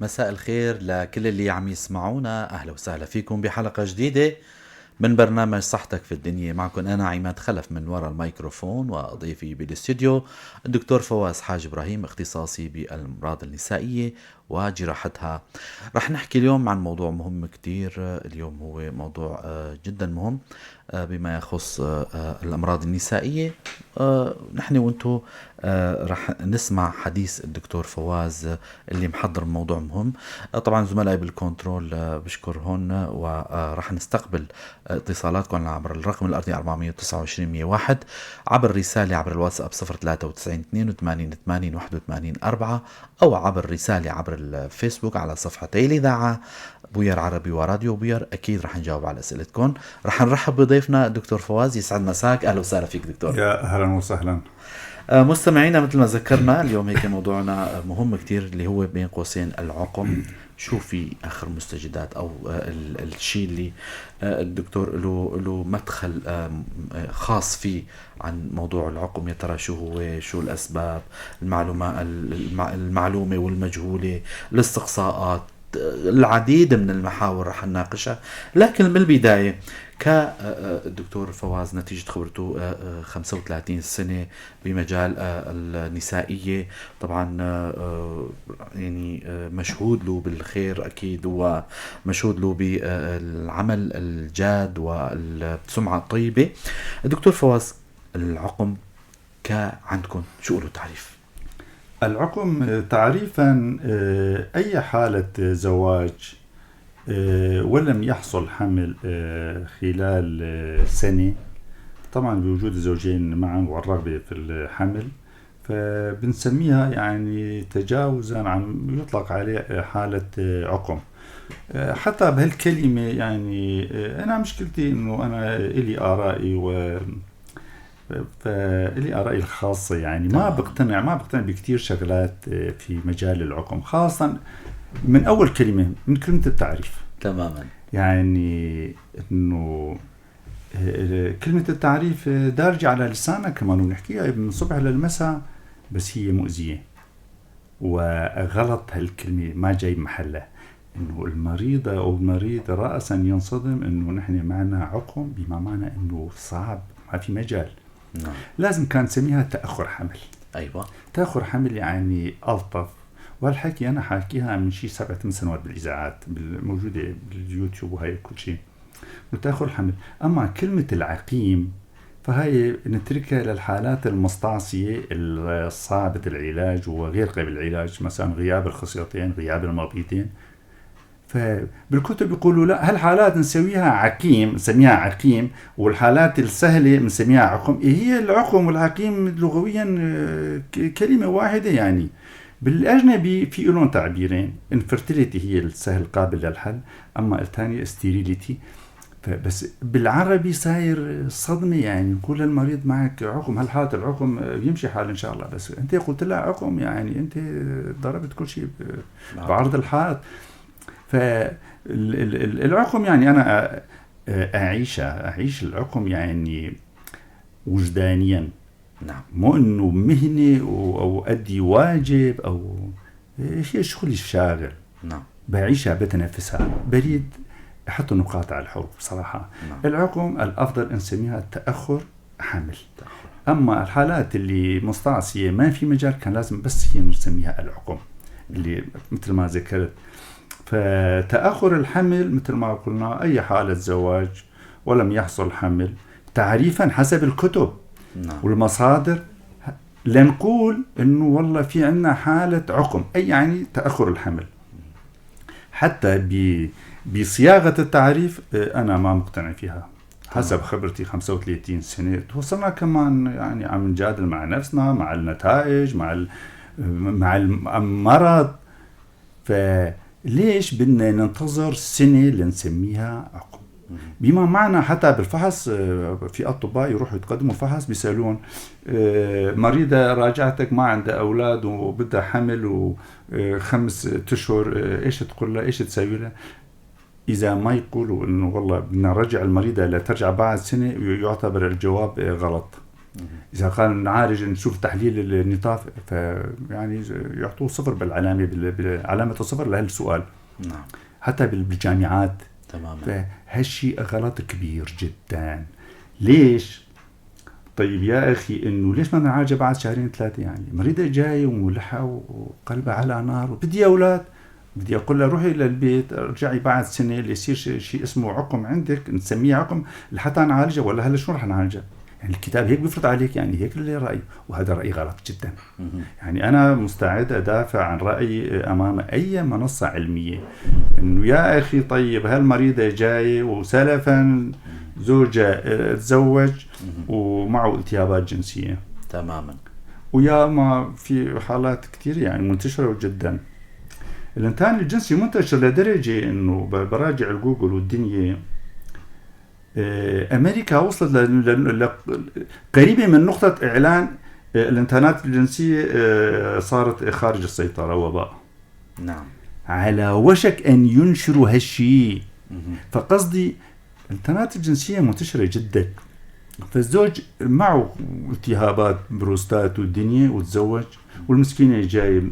مساء الخير لكل اللي عم يسمعونا. أهلا وسهلا فيكم بحلقة جديدة من برنامج صحتك في الدنيا. معكم أنا عماد خلف من وراء الميكروفون، وضيفي بالاستوديو الدكتور فواز حاج إبراهيم، اختصاصي بالأمراض النسائية وجراحتها. رح نحكي اليوم عن موضوع مهم كتير. اليوم هو موضوع جدا مهم بما يخص الأمراض النسائية. نحن وانتو رح نسمع حديث الدكتور فواز اللي محضر موضوع مهم. طبعا زملائي بالكنترول بشكرهن، ورح نستقبل اتصالاتكم عبر الرقم الأرضي 429 101، عبر رسالة عبر الواتساب 093 82 80 81 4، أو عبر رسالة عبر الفيسبوك على صفحتي الإذاعة بوير عربي وراديو بوير. أكيد رح نجاوب على أسئلتكم. رح نرحب بضيفنا الدكتور فواز. يسعد مساك، أهلا وسهلا فيك دكتور. يا أهلا وسهلا. مستمعينا، مثل ما ذكرنا اليوم هيك موضوعنا مهم كتير، اللي هو بين قوسين العقم. شو في آخر مستجدات أو الشيء اللي الدكتور له مدخل خاص فيه عن موضوع العقم. يا ترى شو هو، شو الأسباب، المعلومة والمجهولة، الاستقصاءات، العديد من المحاور رح نناقشها. لكن من البداية، كالدكتور فواز نتيجة خبرته 35 سنة بمجال النسائية، طبعا يعني مشهود له بالخير أكيد، ومشهود له بالعمل الجاد والسمعة الطيبة. الدكتور فواز، العقم عندكم شو له تعريف؟ العقم تعريفا أي حالة زواج ولم يحصل حمل خلال سنة، طبعا بوجود الزوجين معا والرغبة في الحمل، فبنسميها يعني تجاوزا عن يطلق عليه حالة عقم. حتى بهالكلمة يعني أنا مشكلتي إنه أنا إلي آرائي فإلي آرائي الخاصة، يعني ما بقتنع بكتير شغلات في مجال العقم، خاصة من أول كلمة، من كلمة التعريف. تماما. يعني إنه كلمة التعريف دارجة على لسانك كمان، ونحكيها من الصبح للمساء، بس هي مؤذية وغلط. هالكلمة ما جاي محلها. إنه المريضة أو المريض رأسا ينصدم إنه نحن معنا عقم، بما معنى إنه صعب، ما في مجال. نعم. لازم كان نسميها تأخر حمل. أيوة. تأخر حمل يعني ألطف. والحكي أنا حاكيها من شي 7-8 سنوات بالإذاعات موجودة باليوتيوب وهي كل شيء، تأخر حمل. أما كلمة العقيم فهي نتركها للحالات المستعصية الصعبة العلاج وغير قابل العلاج، مثلا غياب الخصيتين، غياب المبيضين. فبالكتب يقولوا لا، هالحالات نسويها عقيم، نسميها عقيم، والحالات السهلة نسميها عقم. هي العقم والعقيم لغويا كلمة واحدة. يعني بالأجنبي في لهم تعبيرين، infertility هي السهل قابل للحل، أما الثانية sterility. بس بالعربي صاير صدمة، يعني نقول للمريض معك عقم، هالحالة العقم يمشي حال إن شاء الله، بس أنت قلت لها عقم، يعني أنت ضربت كل شيء بعرض الحائط. فالعقم يعني أنا أعيش العقم يعني وجدانيا. نعم. مو إنه مهنة أو أدي واجب أو هي شغلي الشاغل. نعم. بعيشها بتنفسها، بريد أحط نقاط على الحروف بصراحة. نعم. العقم الأفضل نسميها تأخر حمل. أما الحالات اللي مستعصية ما في مجال، كان لازم بس هي نسميها العقم اللي مثل ما ذكرت. فتأخر الحمل مثل ما قلنا أي حالة زواج ولم يحصل حمل، تعريفا حسب الكتب والمصادر لنقول إنه والله في عنا حالة عقم، أي يعني تأخر الحمل. حتى بصياغة التعريف أنا ما مقتنع فيها حسب خبرتي 35 سنة. توصلنا كمان يعني عم نجادل مع نفسنا، مع النتائج، مع المرض. فليش بدنا ننتظر سنة لنسميها عقم؟ بما معنى حتى بالفحص في أطباء يروحوا يتقدموا فحص، بيسألون مريضة راجعتك ما عندها أولاد وبدها حمل و5 أشهر، إيش تقول لها، إيش تسوي لها؟ إذا ما يقولوا إنه والله بدنا نرجع المريضة لترجع بعد سنة، يعتبر الجواب غلط. إذا قال نعالج نشوف تحليل النطاف فيعني يعطوه 0 بالعلامة بعلامة 0 لهالسؤال. نعم. حتى بالجامعات. تماما. فهالشيء غلط كبير جدا. ليش؟ طيب يا أخي إنه ليش ما نعالجها بعد 2-3 يعني؟ مريضة جاية وملحة وقلبها على نار وبدي أولاد، بدي أقول لها روحي للبيت ارجعي بعد سنة ليصير شيء اسمه عقم عندك نسميه عقم لحتى نعالجها، ولا هلا شو رح نعالجها؟ يعني الكتاب هيك بيفرض عليك، يعني هيك اللي رأيي، وهذا رأي غلط جدا. يعني أنا مستعد أدافع عن رأيي أمام أي منصة علمية، إنه يا أخي طيب هالمريضة جاية وسلفا زوجة تزوج ومعه التهابات جنسية. تماما. ويا ما في حالات كتير يعني منتشرة جدا. الانتهاء الجنسي منتشر لدرجة إنه براجع الجوجل والدنيا أمريكا وصلت قريبة من نقطة إعلان الانتهاءات الجنسية صارت خارج السيطرة، وباء. نعم. على وشك أن ينشروا هالشيء. فقصدي الانتهاءات الجنسية منتشرة جدا، فالزوج معه التهابات بروستات والدنيا وتزوج، والمسكينة جاي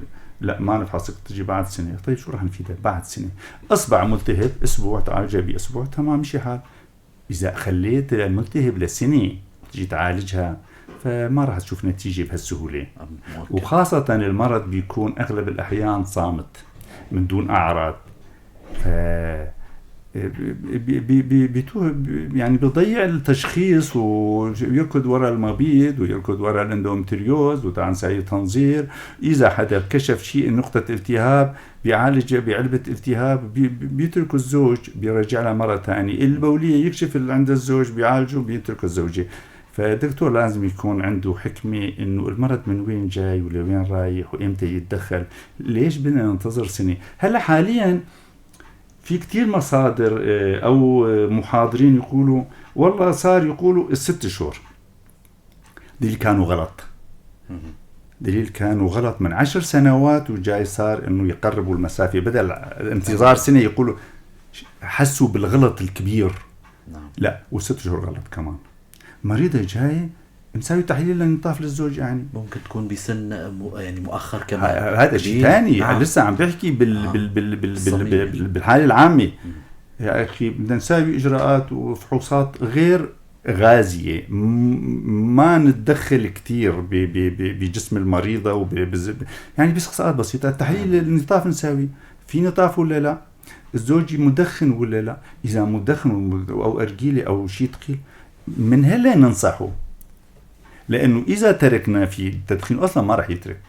لا ما نفحصك تجي بعد سنة. طيب شو رح نفيدها بعد سنة؟ أصبع ملتهب أسبوع تعالجها بأسبوع تمام مشي حال. إذا خليت الملتهب لسنة تجي تعالجها فما راح تشوف نتيجة بهالسهولة. وخاصة المرض بيكون أغلب الأحيان صامت من دون أعراض، يعني بيضيع التشخيص ويركض وراء المبيض ويركض وراء الاندومتريوز وتعال سعي تنظير. إذا حدا كشف شيء نقطة التهاب بيعالج بعلبة التهاب بيترك الزوج بيرجع لها مرة ثانية. البولية يكشف اللي عند الزوج بيعالجه بيترك الزوجة. فالدكتور لازم يكون عنده حكمة إنه المرض من وين جاي ولا وين رايح وإمتى يتدخل. ليش بدنا ننتظر سنة؟ هلا حاليا في كتير مصادر أو محاضرين يقولوا والله صار يقولوا 6 شهور. دليل كانوا غلط. دليل كانوا غلط من 10 سنوات وجاي صار إنه يقربوا المسافة بدل انتظار سنة. يقولوا حسوا بالغلط الكبير. لا و6 شهور غلط كمان. مريضة جاي نسوي تحليل للنطاف للزوج يعني ممكن تكون بسن يعني مؤخر كمان. هذا شيء ثاني. لسه عم بحكي بالحالة العامة. يا أخي بدنا نسوي إجراءات وفحوصات غير غازية، ما نتدخل كتير بجسم المريضة يعني بس خصائص بسيطة. تحليل النطاف نسوي في نطاف ولا لا، الزوج مدخن ولا لا. إذا مدخن أو أرجيلة أو شيء ثقيل من هلا ننصحه، لأنه إذا تركنا في التدخين أصلا ما رح يترك،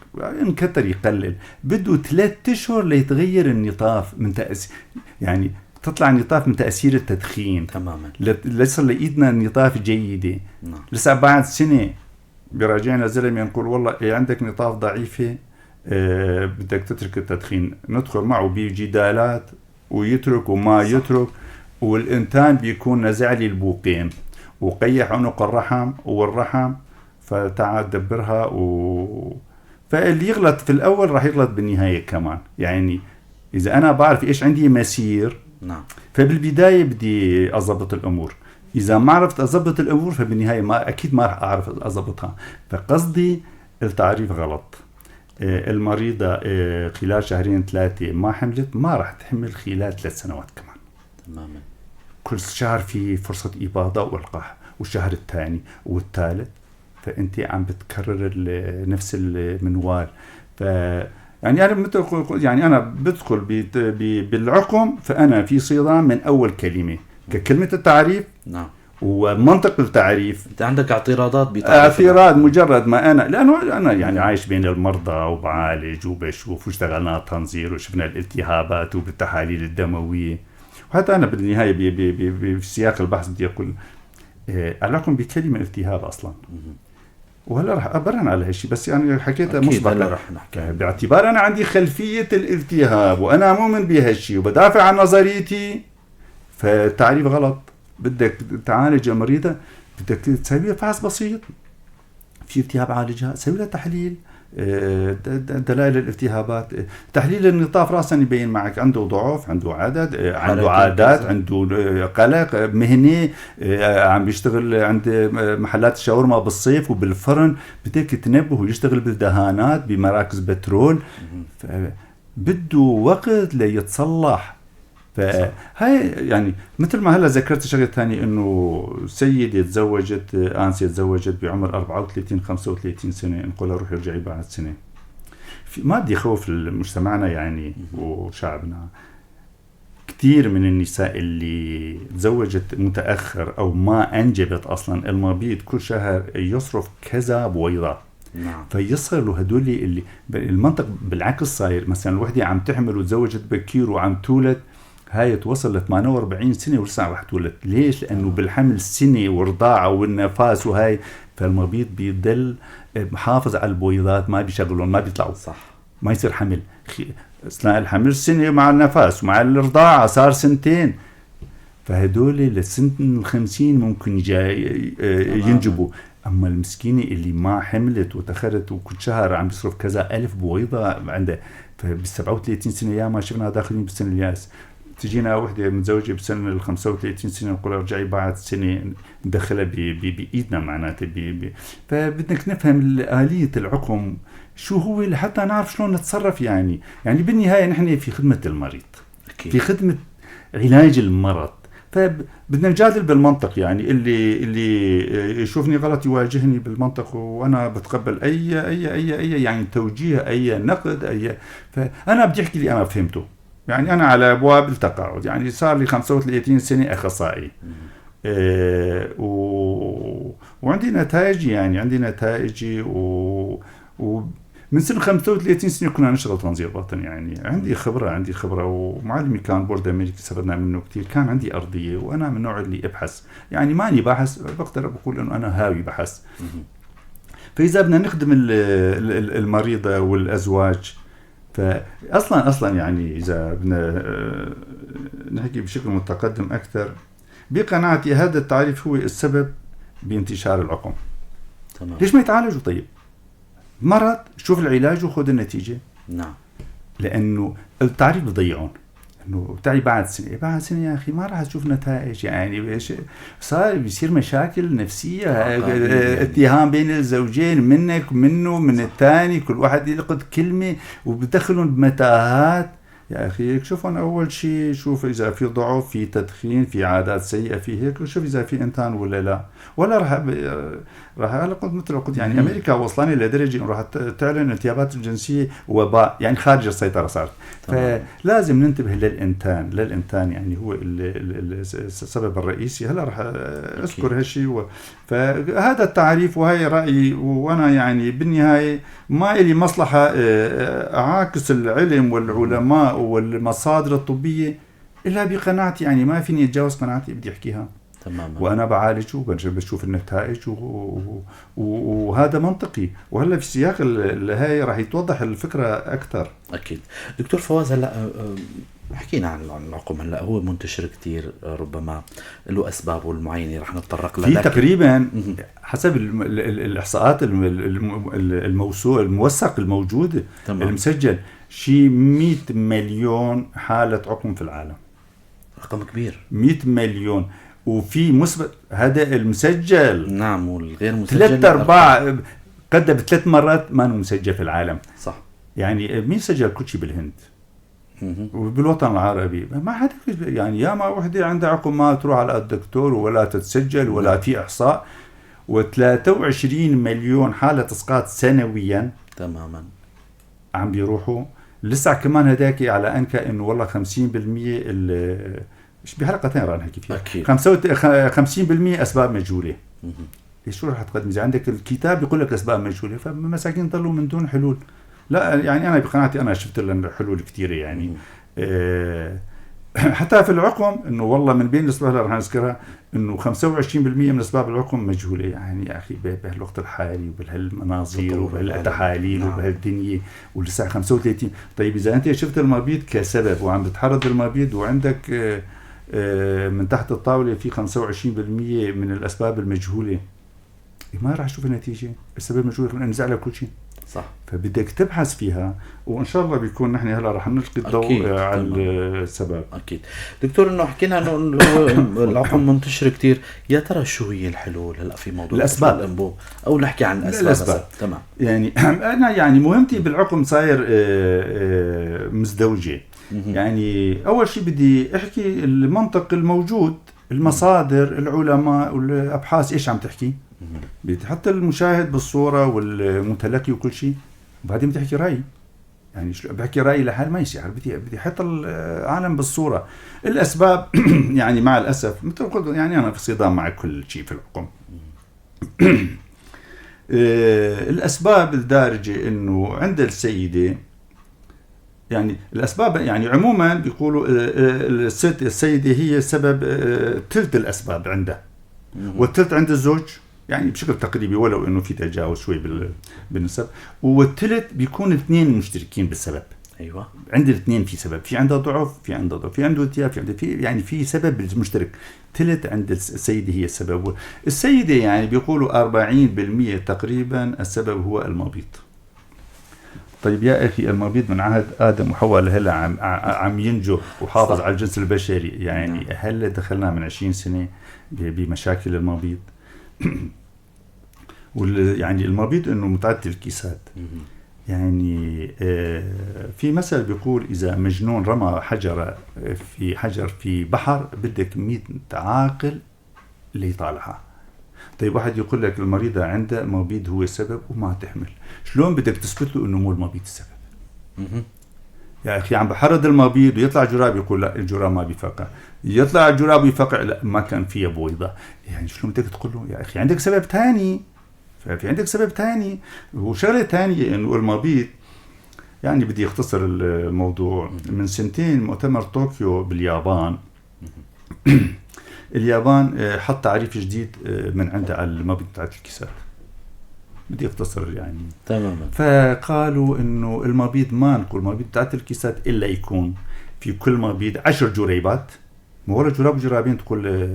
انكتر يقلل. بده 3 أشهر ليتغير النطاف من يعني تطلع النطاف من تأثير التدخين. تماما. لسه لقيتنا النطاف جيدة. لسه بعد سنة براجعنا زلمة نقول والله عندك نطاف ضعيفة بدك تترك التدخين. ندخل معه بجدالات ويترك وما يترك، والإنتان بيكون نزع لي البوقين وقيح عنق الرحم والرحم فتعال دبرها فاللي يغلط في الأول راح يغلط بالنهاية كمان. يعني إذا أنا بعرف إيش عندي مسير فبالبداية بدي أضبط الأمور. إذا ما عرفت أضبط الأمور فبالنهاية أكيد ما راح أعرف أضبطها. فقصدي التعريف غلط. المريضة خلال 2-3 ما حملت ما راح تحمل خلال 3 سنوات كمان. تماما. كل شهر في فرصة إباضة والقاح، والشهر الثاني والثالث فأنت عم بتكرر نفس المنوال. يعني أنا بدخل بالعقم فأنا في صدام من أول كلمة ككلمة التعريف. نعم. ومنطق التعريف. أنت عندك اعتراضات اعتراض مجرد ما لأنه أنا يعني عايش بين المرضى وبعالج وبشوف واشتغلنا تنظير وشفنا الالتهابات وبالتحاليل الدموية. وحتى أنا بالنهاية في سياق البحث بدي أقول علاقم بكلمة التهاب أصلا. وهلا رح أبرهن على هالشيء بس يعني حكيتها مسبقا باعتبار أنا عندي خلفية الالتهاب وأنا مؤمن بهالشيء وبدافع عن نظريتي. فالتعريف غلط. بدك تعالج المريضة بدك تسوي فحص بسيط، في التهاب عالجها، سوي لها تحليل، دلائل الالتهابات، تحليل النطاف راسا يبين معك عنده ضعف، عنده عدد، عنده عادات، عنده قلق مهني، عم بيشتغل عند محلات الشاورما بالصيف وبالفرن، بدك تنبه ويشتغل بالدهانات بمراكز بترول، بده وقت ليتصلح. فهاي يعني مثل ما هلا ذكرت شغله ثانيه، انه سيده تزوجت، انسه تزوجت بعمر 34 35 سنه، نقول روحي ارجعي بعد سنه. ما بدي خوف مجتمعنا يعني وشعبنا، كثير من النساء اللي تزوجت متاخر او ما انجبت اصلا المبيض كل شهر يصرف كذا بويضات. نعم. فيصلوا هدول اللي المنطق بالعكس صاير، مثلا الوحده عم تحمل وتزوجت بكير وعم تولد، هاي توصل ل 48 سنة ولسه رح تولد. ليش؟ لأنه بالحمل سنة ورضاعة والنفاس وهاي، فالمبيض بيضل محافظ على البويضات، ما بيشغلون، ما بيطلعوا، صح، ما يصير حمل. أثناء الحمل سنة مع النفاس ومع الرضاعة صار سنتين، فهدول لسنة 50 ممكن ينجبوا. أما المسكينة اللي ما حملت وتخرت وكل شهر عم بيصرف كذا ألف بويضة عنده، فبال 37 سنة يا ما شفنا داخلين بالسن الياس. تجينا وحدة متزوجة بسن ال 35 سنة نقول ارجعي بعد سنة، ندخلها بإيدنا معناته فبدك نفهم آلية العقم شو هو لحتى نعرف شلون نتصرف. يعني بالنهاية نحن في خدمة المريض، أكيد. في خدمة علاج المرض، فبدنا نجادل بالمنطق. يعني اللي يشوفني غلط يواجهني بالمنطق، وأنا بتقبل أي يعني توجيه، أي نقد، فأنا بدي أحكي اللي أنا فهمته. يعني أنا على أبواب التقاعد، يعني صار لي 35 سنة أخصائي، وعندي نتائج، يعني عندي نتائجي، ومن سنة 35 سنة كنا نشتغل تنظير باطن. يعني عندي خبرة، ومعلمي كان بورد أمريكي استفدنا منه كتير، كان عندي أرضية، وأنا من النوع اللي أبحث، يعني ماني باحث، بقدر بقول إنه أنا هاوي بحث. فإذا بدنا نخدم المريضة والأزواج، فأصلا يعني إذا بدنا نحكي بشكل متقدم أكثر، بقناعتي هذا التعريف هو السبب بانتشار العقم. تمام. ليش ما يتعالجوا؟ طيب مرض، شوف العلاج وخذ النتيجة. نعم. لأنه التعريف بضيعون، إنه بتاعي بعد سنة يا أخي ما راح تشوف نتائج. يعني صار بيصير مشاكل نفسية، اتهام بين الزوجين، منك منه من الثاني، كل واحد يلقط كلمة وبدخلون بمتاهات. يا أخي شوفون أول شيء، شوف إذا في ضعف، في تدخين، في عادات سيئة، في هيك، وشوف إذا في إنتان ولا لا. ولا راح أقول مثل قلت، يعني أمريكا وصلاني لدرجة إنه راح تعلن الانتخابات الجنسية وباء، يعني خارج السيطرة صارت. فلازم ننتبه للإنتان، يعني هو السبب الرئيسي. هلا راح أذكر هالشيء. فهذا التعريف وهي رأيي، وأنا يعني بالنهاية ما إلي مصلحة أعاكس العلم والعلماء والمصادر الطبية إلا بقناعتي. يعني ما فيني أتجاوز قناعتي، بدي أحكيها تماما. وأنا بعالج وبشوف النتائج، وهذا منطقي. وهلا في سياق هاي راح يتوضح الفكرة أكثر. أكيد. دكتور فواز، هلا حكينا عن العقم، هلا هو منتشر كتير، ربما له أسبابه المعينة رح نتطرق لها. في تقريبا حسب الإحصاءات الموثق الموجودة، المسجل، شيء 100 مليون حالة عقم في العالم. رقم كبير، 100 مليون. وفي مثبت هذا المسجل. نعم. والغير مسجل 3/4 قد ب3 مرات ما مسجل في العالم. صح. يعني مين سجل كل شيء بالهند وبالوطن العربي؟ ما حدا. يعني يا ما وحدة عندها عقم ما تروح على الدكتور ولا تتسجل ولا في إحصاء. و23 مليون حالة إسقاط سنويا. تماما. عم بيروحوا لسه كمان هداك على أنكا إنه والله 50% مش بحلقتين راح نحكي فيها. 50% أسباب مجهولة. شو راح تقدم إذا عندك الكتاب يقول لك أسباب مجهولة؟ فمساكين ضلوا من دون حلول. لا يعني أنا بقناعتي أنا شفت لنا حلول كثيرة. يعني حتى في العقم إنه والله من بين الأسباب اللي راح نذكرها إنه 25% من أسباب العقم مجهولة. يعني يا أخي بهالوقت الحالي وبهالمناظير وبهالتحاليل وبهالدنيا ولسه 35. طيب إذا أنت شفت المبيض كسبب وعم بتحرض المبيض وعندك من تحت الطاولة في 25% من الأسباب المجهولة، ما راح أشوف النتيجة. السبب مجهول، ننزع له كل شيء. صح. فبدك تبحث فيها، وإن شاء الله بيكون نحن هلا رح نلقي الضوء على السبب. أكيد دكتور، إنه حكينا إنه العقم منتشر كتير، يا ترى شو هي الحلول هلا في موضوع الأسباب الأنبوب، أو نحكي عن الأسباب. تمام. يعني أنا يعني مهمتي بالعقم صاير مزدوجة. يعني أول شيء بدي أحكي المنطق الموجود، المصادر، العلماء والأبحاث إيش عم تحكي، بتحط المشاهد بالصورة والمتلقي وكل شيء، وبعدين بدي أحكي رأي. يعني بحكي رأي لحال ما يصير، بدي أحط العالم بالصورة. الأسباب يعني مع الأسف مثل قلت، يعني أنا في صدام مع كل شيء في العقم. الأسباب الدارجة إنه عند السيدة، يعني الأسباب يعني عموما بيقولوا السيدة هي سبب ثلث الأسباب عندها، والثلث عند الزوج يعني بشكل تقريبي، ولو إنه في تجاوز شوي بالنسب، والثلث بيكون اثنين مشتركين بالسبب. أيوة، عند الاثنين في سبب، في عنده ضعف، في عنده ضعف، في عنده التياب، في عنده يعني في سبب مشترك. ثلث عند السيدة هي السبب. السيدة يعني بيقولوا 40% تقريبا السبب هو المبيض. طيب يا أخي، المبيض من عهد آدم وحواء لهلا عم ينجو وحافظ على الجنس البشري. يعني هل دخلنا من 20 سنة بمشاكل المبيض؟ يعني المبيض إنه متعدد الكيسات. يعني في مثل بيقول إذا مجنون رمى حجر في بحر بدك 100 عاقل اللي يطالعها. طيب واحد يقول لك المريضة عنده مبيض هو السبب وما تحمل، شلون بدك تثبت له إنه مو المبيض السبب؟ يا أخي عم بحرض المبيض ويطلع جراب، يقول لا الجراب ما بيفقع، يطلع الجراب ويفقع، لا ما كان فيه بويضة. يعني شلون بدك تقول له يا أخي عندك سبب تاني؟ في عندك سبب تاني. وشغلة تانية إنه المبيض، يعني بدي أختصر الموضوع. من سنتين مؤتمر طوكيو باليابان اليابان حط تعريف جديد من عنده على المبيض بتاعت الكيسات. بدي أختصر يعني تماما. فقالوا إنه المبيض ما نقول مبيض بتاعت الكيسات إلا يكون في كل مبيض 10 جريبات، مو ولا جراب جرابين تقول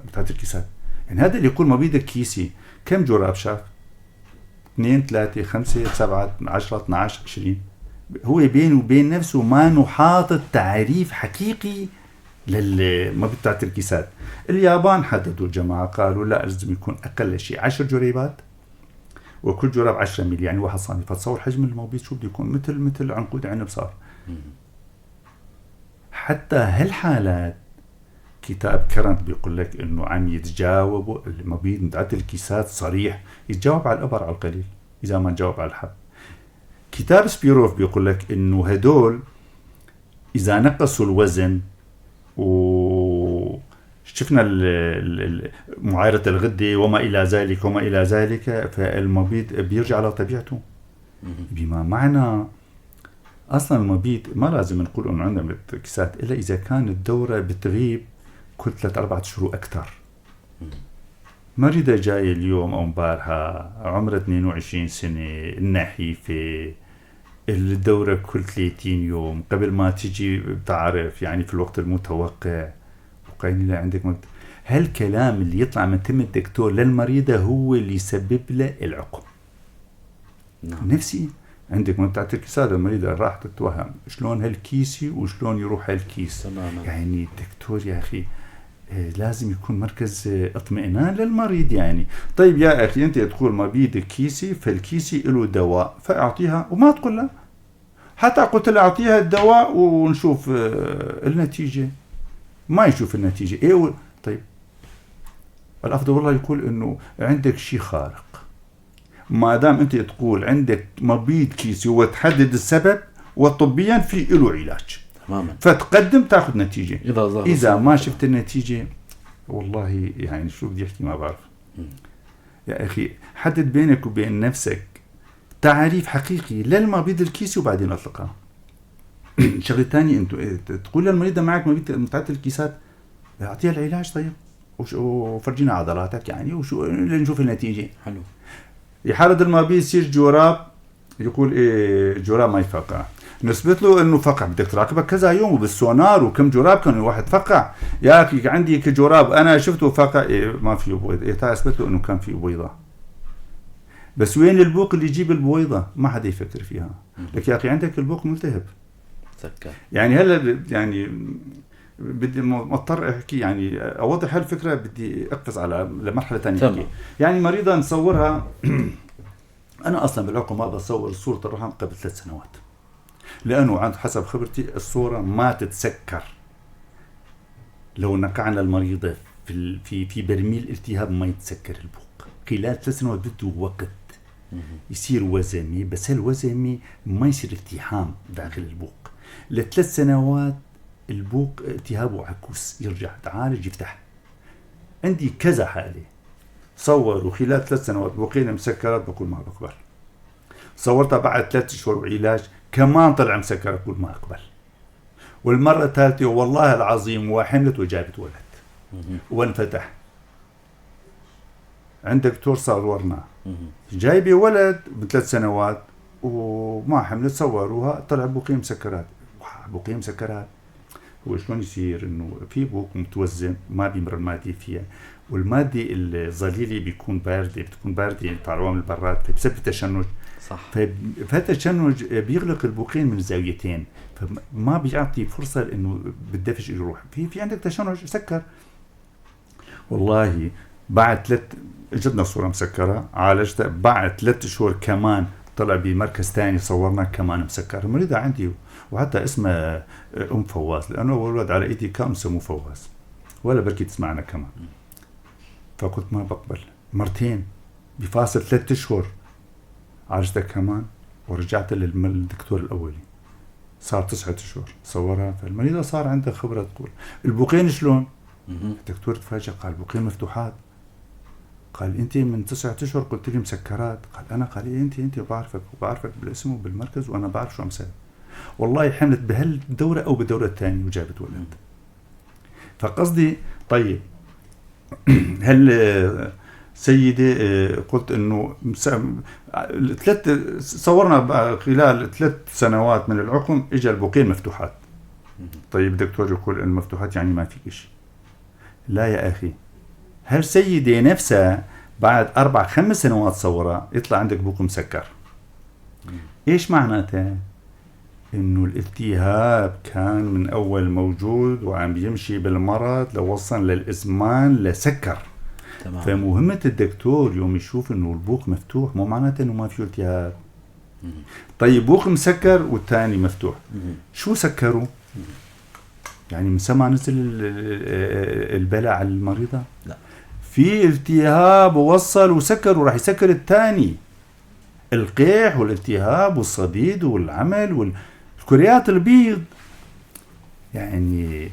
بتاعت الكيسات. يعني هذا اللي يقول مبيض الكيسي كم جراب شاف؟ 2 3 5 7 10 12 20. هو بينه وبين نفسه ما نحاطط تعريف حقيقي للمبيض بتاعت الكيسات. اليابان حددوا الجماعة، قالوا لا لازم يكون أقل شيء 10 جريبات، وكل جراب 10 ملي، يعني 1 سم. فتصور حجم المبيض شو بده يكون، مثل عنقود عنب صار. حتى هالحالات كتاب كرنت بيقول لك انه عم يتجاوبوا المبيض بتاعت الكيسات صريح، يتجاوب على الابر على القليل اذا ما تجاوب على الحب. كتاب سبيروف بيقول لك انه هدول اذا نقصوا الوزن وشفنا معايرة الغدة وما إلى ذلك فالمبيض بيرجع على طبيعته. بما معنى أصلا المبيض ما لازم نقول أنه عندنا كيسات إلا إذا كانت الدورة بتغيب كل 3-4 شهور أكثر. مريضة جاية اليوم أو مبارحة عمرها 22 سنة، النحيفة، الدورة كل 30 يوم، قبل ما تجي بتعرف يعني في الوقت المتوقع، وقايل لها عندك مبيض. هالكلام اللي يطلع من تم الدكتور للمريضة هو اللي يسبب له العقم. نفسي عندك منطقة الكيسات، المريضة راح تتوهم شلون هالكيسي وشلون يروح هالكيس. يعني الدكتور يا أخي لازم يكون مركز اطمئنان للمريض. يعني طيب يا أخي أنت تقول مبيض كيسي، فالكيسي له دواء فأعطيها، وما تقول لا حتى قلت له أعطيها الدواء ونشوف النتيجة، ما يشوف النتيجة. إيه طيب الأفضل والله يقول إنه عندك شيء خارق. ما دام أنت تقول عندك مبيض كيسي وتحدد السبب وطبيا في له علاج تماما، فتقدم تاخذ نتيجة. إذا ما شفت النتيجة والله يعني شو بدي أحكي ما بعرف. يا أخي حدد بينك وبين نفسك تعريف حقيقي للمبيض الكيسي وبعدين أطلقها. شغلة تانية، أنتوا تقول للمريضة معك مبيض متعدد الكيسات، أعطيها العلاج طيب وفرجينا عضلاتك يعني وشو نشوف النتيجة. حلو. يحرد المبيض يصير جراب، يقول إيه جراب ما يفقع، نثبت له انه فقع، بدك تراقبه كذا يوم وبالسونار وكم جراب كان الواحد فقع. يا اخي عندي جراب انا شفته فقع، إيه ما فيه بيض، إيه تعال اثبت له انه كان فيه بيضه. بس وين البوق اللي يجيب البويضة؟ ما حدا يفكر فيها. لك يا أخي عندك البوق ملتهب، سكر. يعني هلا يعني بدي مضطر احكي يعني اوضح هالفكره، بدي اقفز على لمرحله ثانيه. تمام. يعني مريضه نصورها انا اصلا بالعقم ما بصور صوره الرحم قبل 3 سنوات، لانه عند حسب خبرتي الصوره ما تتسكر لو نقعنا المريضه في برميل التهاب ما يتسكر البوق خلال 3 سنوات. بده وقت يصير وزمي، بس هالوزمي ما يصير التحام داخل البوق. ل3 سنوات البوق التهابه عكوس، يرجع تعالج يفتح. عندي كذا حالة صوروا خلال 3 سنوات بوقين مسكرات، بقول ما بقبل. صورتها بعد 3 شهور وعلاج كمان طلع مسكر، بقول ما أقبل. والمرة الثالثة والله العظيم وحملت وجابت ولد وانفتح. عند دكتور صورنا جايبه ولد ب3 سنوات وما حملت، صوروها طلع بوقين مسكرات. بوقين مسكرات هو شلون يصير؟ انه في بوق متوزن ما بيمر المادة فيها، والمادة الظليلة بتكون باردة بتاع عوامل البراد، فبسبب تشنج. صح. فالتشنج بيغلق البوقين من الزاويتين، فما بيعطي فرصة انه بالدفش يروح. في عندك تشنج سكر. والله بعد جدنا صورة مسكرة، عالجتها بعد 3 شهور كمان طلع بمركز تاني صورنا كمان مسكر. المريضة عندي وحتى اسمها أم فواز، لأنه ولد على إيدي كان سموه فواز، ولا بركي تسمعنا كمان. فقلت ما بقبل. مرتين بفاصل 3 شهور عالجتها كمان، ورجعت للدكتور الأولي صار 9 شهور صورها. فالمريضة صار عندها خبرة. تقول البوقين شلون؟ الدكتور تفاجأ، قال البوقين مفتوحات. قال انت من 9 اشهر قلت لي مسكرات. قال انا، قال إيه انت وبعرفك بالاسم وبالمركز وانا بعرف شو عم سوي. والله حملت بهالدوره او بالدوره الثانيه وجابت ولد. فقصدي طيب هل سيدي قلت انه صورنا خلال 3 سنوات من العقم اجى البوقين مفتوحات. طيب الدكتور يقول المفتوحات يعني ما فيك شيء. لا يا اخي، هالسيدة نفسها بعد 4-5 سنوات صورها يطلع عندك بوق مسكر. ايش معناتها؟ انه الالتهاب كان من اول موجود وعم بيمشي بالمرض لو وصل للازمان لسكر. تمام. فمهمة الدكتور يوم يشوف انه البوق مفتوح مو معناته انه ما فيه التهاب. طيب بوق مسكر والثاني مفتوح، شو سكروا؟ يعني من سما نزل البلاء على المريضة؟ لا، في التهاب ووصل وسكر وراح يسكر الثاني. القيح والالتهاب والصديد والعمل والكريات البيض يعني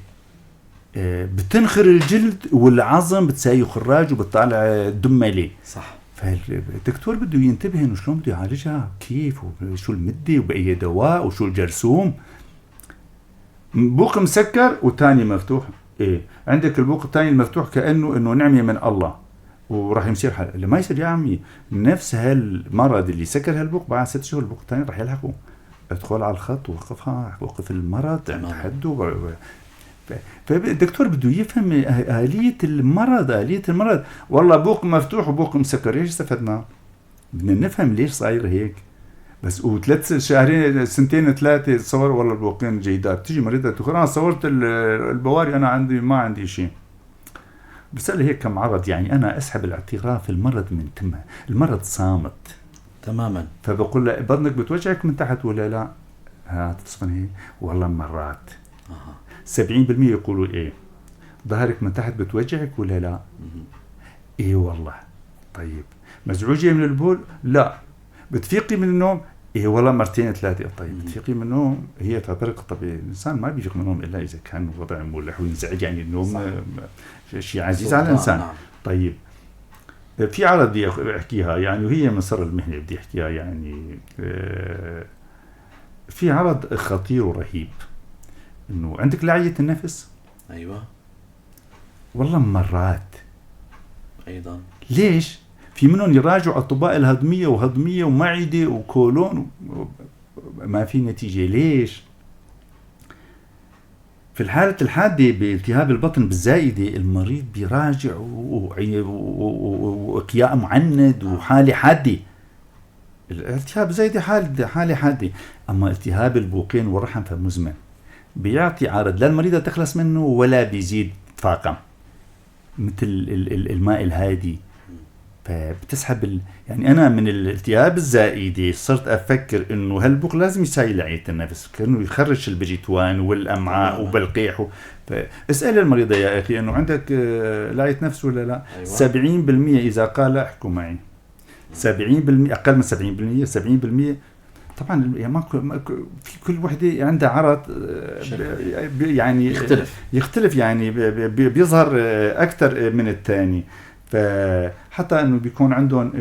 بتنخر الجلد والعظم، بتساوي خراج وبتطالع الدم عليه. صح. فالدكتور بده ينتبه انه شلون بده يعالجها، كيف وشو المدة وبأي دواء وشو الجرثوم. بوق مسكر والثاني مفتوح. ايه عندك البوق الثاني المفتوح كأنه انه نعمة من الله وراح يصير حل. اللي ما يصير يا عمي، نفس هالمرض اللي سكر هالبوق بعد 6 شهور البوق الثاني راح يلحقه. ادخل على الخط وقف المرض عند حده. فالدكتور بده يفهم آلية المرض. والله بوق مفتوح وبوق مسكر، ايش استفدنا؟ بدنا نفهم ليش صاير هيك. بس و3 شهرين 2-3 تصور والله البوقين جيدات. تيجي مريضة تقول انا صورت البواري انا ما عندي شيء. بسأل هيك كم عرض، يعني انا اسحب الاعتراف المرض من تمه، المرض صامت تماما. فبقول له بطنك بتوجعك من تحت ولا لا؟ تصفن هي والله مرات 70% يقولوا ايه. ظهرك من تحت بتوجعك ولا لا؟ ايه والله. طيب مزعوجة من البول؟ لا. بتفيقي من النوم؟ ايه والله 2-3. طيب بتفيقي من النوم؟ هي تعترق طبيعي. الانسان ما بيفيق من النوم الا اذا كان وضع مولح وينزعج، يعني النوم شيء عزيز على الانسان. نعم. طيب في عرض بدي احكيها يعني، وهي من سر المهنه بدي احكيها يعني. في عرض خطير ورهيب، انه عندك لعية النفس. ايوه والله مرات ايضا. ليش؟ في منهم يراجعوا اطباء الهضميه وهضميه ومعده وكولون ما في نتيجه. ليش؟ في الحالة الحادة بالتهاب البطن بالزايدة المريض بيراجع وإقياء معند وحالة حادة. الالتهاب زي حالة حادة. أما التهاب البوقين والرحم فمزمن، بيعطي عرض للمريضة تخلص منه ولا بيزيد فاقم، مثل الماء الهادي. فبتسحب يعني أنا من الالتهاب الزائدة صرت أفكر إنه هالبوق لازم يساوي لعية النفس، كأنه يخرج البجيتوان والأمعاء وبالقيح. فاسأل المريضة يا أخي إنه عندك لعية نفس ولا لا؟ 70% إذا قال احكوا معي. 70% أقل من 70%. طبعا يعني في كل وحده عندها عرض يعني يختلف يعني بيظهر أكثر من الثاني. فحتى انه بيكون عندهم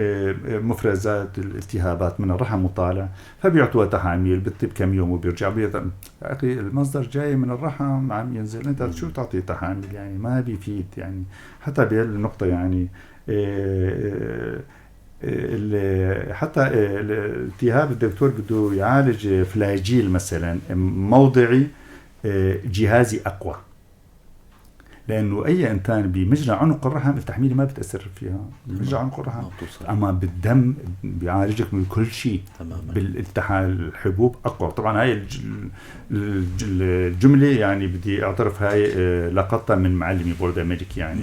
مفرزات الالتهابات من الرحم وطالع، فبيعطوها تحاميل بتطيب كم يوم وبيرجع اخي المصدر جاي من الرحم عم ينزل، انت شو تعطي تحاميل يعني ما بيفيد. يعني حتى بهالنقطه يعني حتى الالتهاب الدكتور بده يعالج فلاجيل مثلا موضعي جهازي اقوى، لأنه أي إنسان بمجرى عنق الرحم التحميل ما بتأثر فيها بمجرى عنق الرحم، أما بالدم بيعالجك من كل شيء. الحبوب أقوى. طبعا هاي الجملة يعني بدي أعترف هاي لقطة من معلمي بورد أمريكي، يعني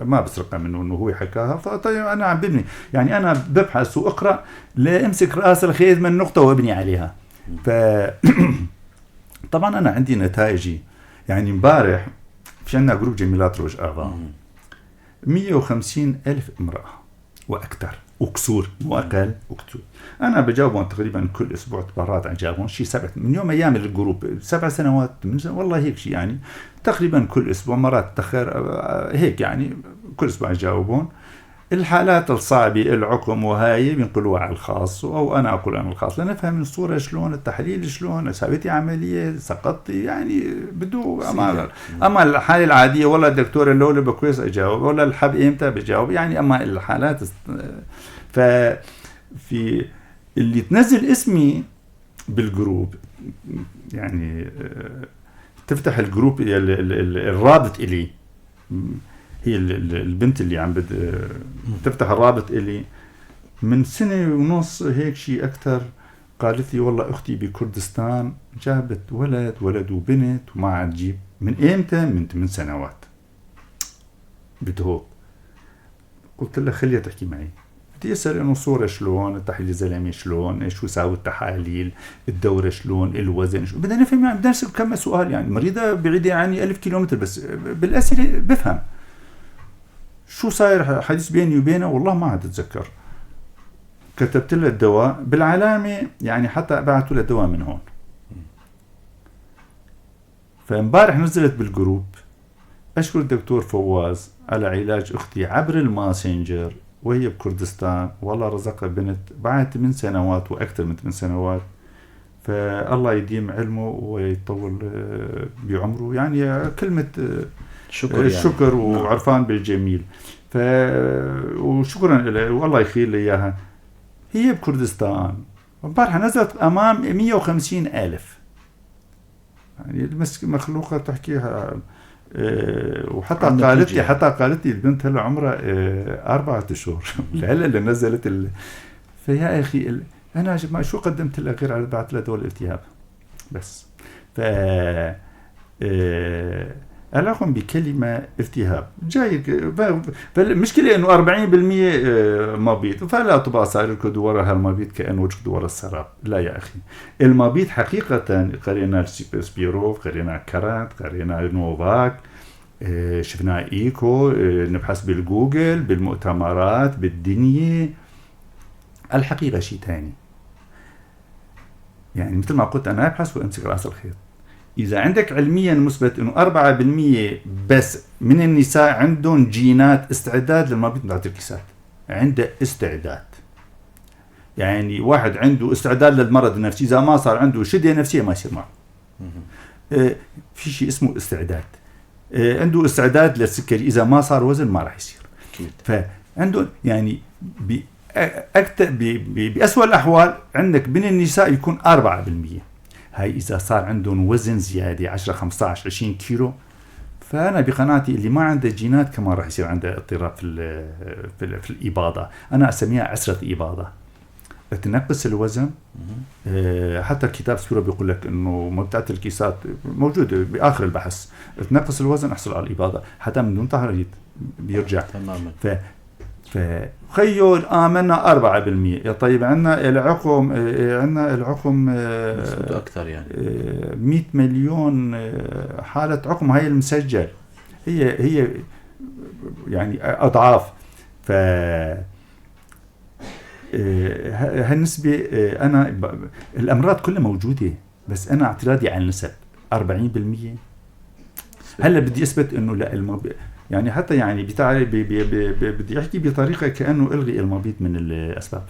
ما بسرقها منه إنه هو حكاها. فطيب أنا عم ببني، يعني أنا ببحث وأقرأ لأمسك رأس الخيط من نقطة وابني عليها. طبعا أنا عندي نتائجي. يعني مبارح في عندنا جروب جميلات روج آفا 150,000 امرأة وأكثر وكسور مو أقل وكسور. أنا بجاوبهم تقريبا كل أسبوع تبارات أجاوبهم شيء 7 من يوم أيام الجروب 7 سنوات من والله هيك شيء، يعني تقريبا كل أسبوع مرات تأخر هيك يعني كل أسبوع أجاوبهم. الحالات الصعبة العقم وهاي بينقلوها على الخاص، أو أنا أقول أنا الخاص لنفهم الصورة شلون، التحليل شلون، سويتي عملية سقطتي، يعني بدو. أما الحالة العادية والله الدكتور اللولي بكويس أجاوب، والله الحب إمتى بجاوب. يعني أما الحالات في اللي تنزل اسمي بالجروب، يعني تفتح الجروب الرابط إلي، هي البنت اللي عم تفتح الرابط إلي من سنة ونص هيك شيء أكتر. قالت لي والله أختي بكردستان جابت ولد وبنت وما عاد تجيب. من إمتى؟ من 8 سنوات بدهوك. قلت لها خليها تحكي معي، بدي أسأل إنه صورة شلون، التحليل الزلمي شلون، شو ساوي التحاليل، الدورة شلون، الوزن شو، بدنا نفهم. يعني بدنا نسأل كم سؤال. يعني مريضة بعيدة عني 1000 كيلومتر، بس بالأسئلة بفهم شو صاير حديث بيني وبينه. والله ما عاد أتذكر. كتبت له الدواء بالعلامة، يعني حتى بعثوا له الدواء من هون. فامبارح نزلت بالجروب أشكر الدكتور فواز على علاج أختي عبر الماسنجر وهي بكردستان، والله رزقها بنت بعد 8 سنوات وأكثر من 8 سنوات. فالله يديم علمه ويطول بعمره. يعني كلمة شكر يعني. وعرفان بالجميل. وشكرا له والله يخير لي إياها. هي بكردستان امبارح نزلت أمام 150,000. يعني مخلوقة تحكيها. وحتى قالت لي البنت هلا عمرها 4 أشهر هلا اللي نزلت فيا أخي أنا شو قدمت لها غير على بعت لها دول الالتهاب بس. علاقهم بكلمة التهاب جاي. فالمشكلة إنه 40% مبيض، فلا طبعا صار لكم دورة هالمبيض كأنه وجه دورة السراب. لا يا أخي، المبيض حقيقة قرينا سبيروف، قرينا كارات، قرينا نوفاك، شفنا إيكو، نبحث بالجوجل بالمؤتمرات بالدنيا. الحقيقة شيء تاني. يعني مثل ما قلت أنا أبحث وأمسك رأس الخيط. إذا عندك علميا مثبت إنه 4% بس من النساء عندهم جينات استعداد للمبيض من الكيسات، عنده استعداد. يعني واحد عنده استعداد للمرض النفسي، إذا ما صار عنده شدة نفسية ما يصير معه. في شيء اسمه استعداد. عنده استعداد للسكري، إذا ما صار وزن ما راح يصير. فعنده يعني بأسوأ الأحوال عندك بين النساء يكون 4%. هاي إذا صار عندهم وزن زيادة 10 15 20 كيلو. فأنا بقناعتي اللي ما عنده جينات كمان راح يصير عنده اضطراب في الإباضة. أنا أسميها عسرة إباضة. تنقص الوزن. حتى الكتاب السوري بيقول لك انه مبتعة الكيسات موجوده باخر البحث، تنقص الوزن احصل على الاباضه حتى من دون تهريج بيرجع تماما. خيو آمنا 4%. يا طيب عندنا العقم، أكثر يعني 100 مليون حالة عقم، هاي المسجل هي يعني أضعاف. ف هالنسبة أنا الأمراض كلها موجودة، بس أنا اعتراضي على النسب 40%. هلا بدي أثبت إنه لا يعني حتى يعني بدي أحكي بطريقة كأنه ألغي المبيض من الأسباب.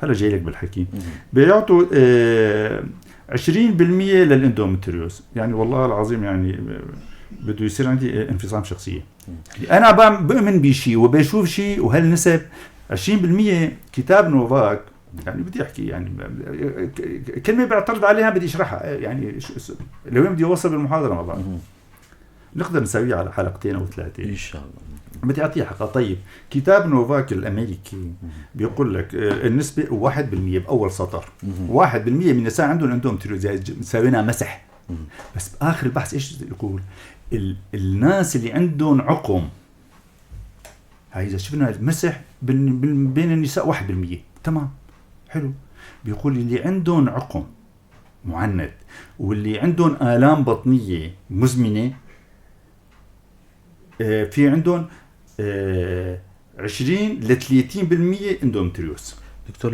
هلا جاي لك بالحكي. بيعطوا 20% للإندومتريوز، يعني والله العظيم يعني بده يصير عندي انفصام شخصية. أنا بؤمن بشيء وبشوف شيء، وهالنسب 20%. كتاب نوفاك يعني بدي أحكي يعني كلمة بعترض عليها بدي أشرحها، يعني لو بدي أوصل بالمحاضرة مع بعض نقدر نسويها على حلقتين أو 3 إن شاء الله. بدي أعطيها حقا. طيب كتاب نوفاك الأمريكي بيقول لك النسبة 1% بأول سطر. 1% من النساء عندهم اندومتريوز، مساوينا مسح. بس بآخر البحث إيش يقول؟ الناس اللي عندهم عقم، هاي إذا شفنا المسح بين النساء 1%. تمام حلو. بيقول اللي عندهم عقم معند واللي عندهم آلام بطنية مزمنة في عندهم 20 ل 30% اندومتريوز. دكتور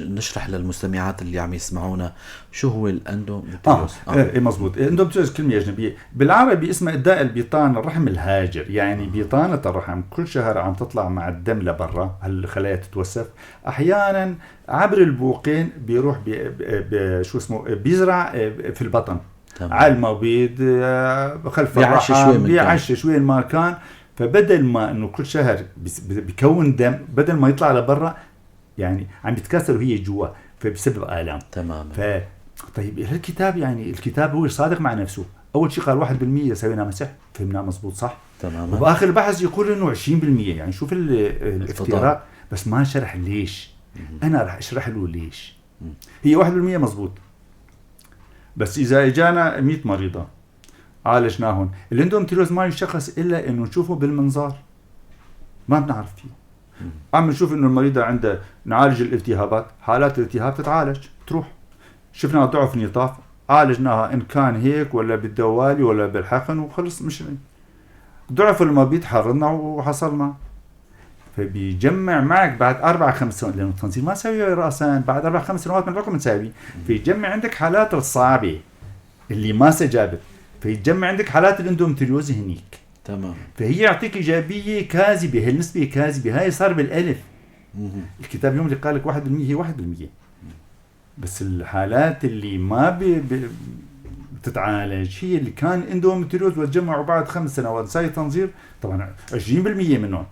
نشرح للمستمعات اللي عم يسمعونا شو هو الاندومتريوز. مزبوط. اندومتريوز كلمة أجنبية، بالعربي اسمها داء البيطان الرحم الهاجر. يعني بيطانة الرحم كل شهر عم تطلع مع الدم لبرا، هالخلايا تتوسف أحيانا عبر البوقين، بيروح شو اسمه بيزرع في البطن. على المبيض خلف الرحم بيعشش وين ما كان. فبدل ما انه كل شهر بيكون دم، بدل ما يطلع لبرا يعني عم بيتكسر وهي جوا، فبسبب آلام. تماما. طيب الكتاب يعني الكتاب هو صادق مع نفسه. اول شيء قال 1% سوينا مسح، فهمنا مزبوط صح. تماما. وباخر البحث يقول انه 20%. يعني شوف الافتراء، بس ما شرح ليش. انا راح اشرح له ليش. هي 1% مزبوط، بس إذا إجانا 100 مريضة عالجناهم، الاندومتريوز ما يشخص إلا إنه نشوفه بالمنظار، ما بنعرف فيه. عم نشوف إنه المريضة عنده، نعالج الالتهابات، حالات الالتهاب تتعالج تروح. شفنا ضعف نطاف عالجناها، إن كان هيك ولا بالدوالي ولا بالحقن وخلص. مش ضعف المبيض حررنا وحصلنا. فبيجمع معك بعد 4-5 سنوات، لأنه التنظيم ما سوي رأسا، بعد 4-5 سنوات من العقم تساوي. فيجمع عندك حالات الصعبة اللي ما استجابت، فيجمع عندك حالات الاندومتريوز هنيك. تمام. فهي يعطيك إيجابية كاذبة، هالنسبة كاذبة، هاي صار بالألف. الكتاب يوم اللي قال لك 1% هي 1%. بس الحالات اللي ما بتتعالج هي اللي كان اندومتريوز وتجمعوا بعد 5 سنوات ساي تنظير. طبعا 20% منهم،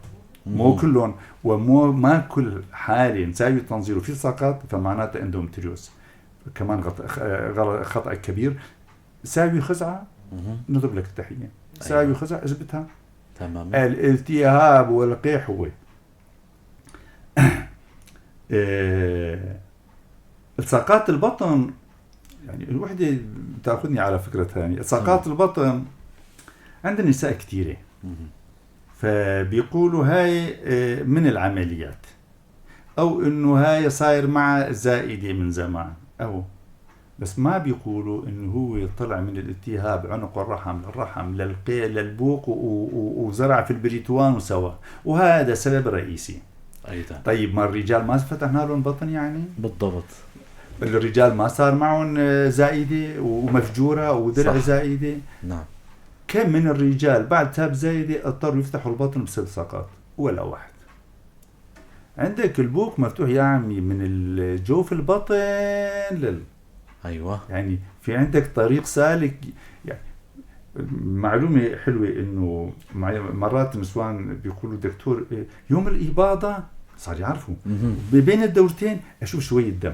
مو كلهم، ومو ما كل حالة نساوي تنظير وفي سقط فمعناته اندومتريوز. كمان خطأ كبير. ساوي خزعة نضرب لك التحية. ساوي خزعة اثبتها. تمام. الالتهاب والقيح هو الساقات البطن. يعني الوحدة تأخذني على فكرة ثانية. ساقات البطن عند النساء كثيرة، فبيقولوا هاي من العمليات، أو إنه هاي صاير مع زائدة من زمان، أو بس ما بيقولوا إنه هو طلع من الالتهاب عنق الرحم للبوق وزرع في البريتوان وسوا، وهذا سبب رئيسي. أيضا. طيب ما الرجال ما فتحنا لهم بطن يعني؟ بالضبط. الرجال ما صار معهم زائدة ومفجورة ودرع زائدة؟ نعم. كم من الرجال بعد تاب زايدة اضطروا يفتحوا البطن بسبب سقط؟ ولا واحد. عندك البوق مفتوح يا عمي من الجوف البطن أيوة. يعني في عندك طريق سالك. يعني معلومة حلوة إنه مرات النسوان بيقولوا دكتور يوم الإباضة صار يعرفوا بين الدورتين أشوف شوية دم.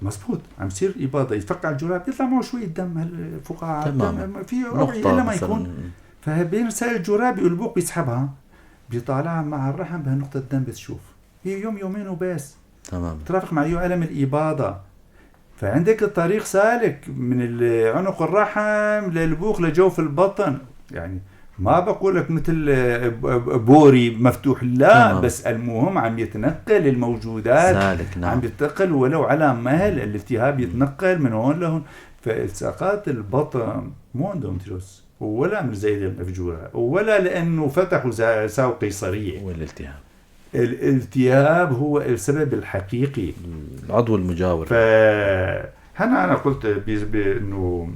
مزبوط، عم يصير إباضة يفقع الجراب يطلع معه شوية دم، هالفقاعة دم في أوعية لما يكون. فبين رسائل الجراب البوق بيسحبها بيطالعها مع الرحم بهالنقطة الدم بتشوف. هي يوم يومين وبس، تمام. ترافق مع ألم الإباضة. فعندك الطريق سالك من عنق الرحم للبوق لجوف البطن. يعني ما بقول لك مثل بوري مفتوح، لا تمام. بس المهم عم يتنقل الموجودات، سالك. نعم. عم يتنقل ولو على مهل، الالتهاب يتنقل من هون لهون. فالتقاط البطن مو اندومتريوس ولا من زايد المفجوره ولا لانه فتحوا ساووا قيصريه. والالتهاب، الالتهاب هو السبب الحقيقي، العضو المجاور. فهنا أنا قلت بأنه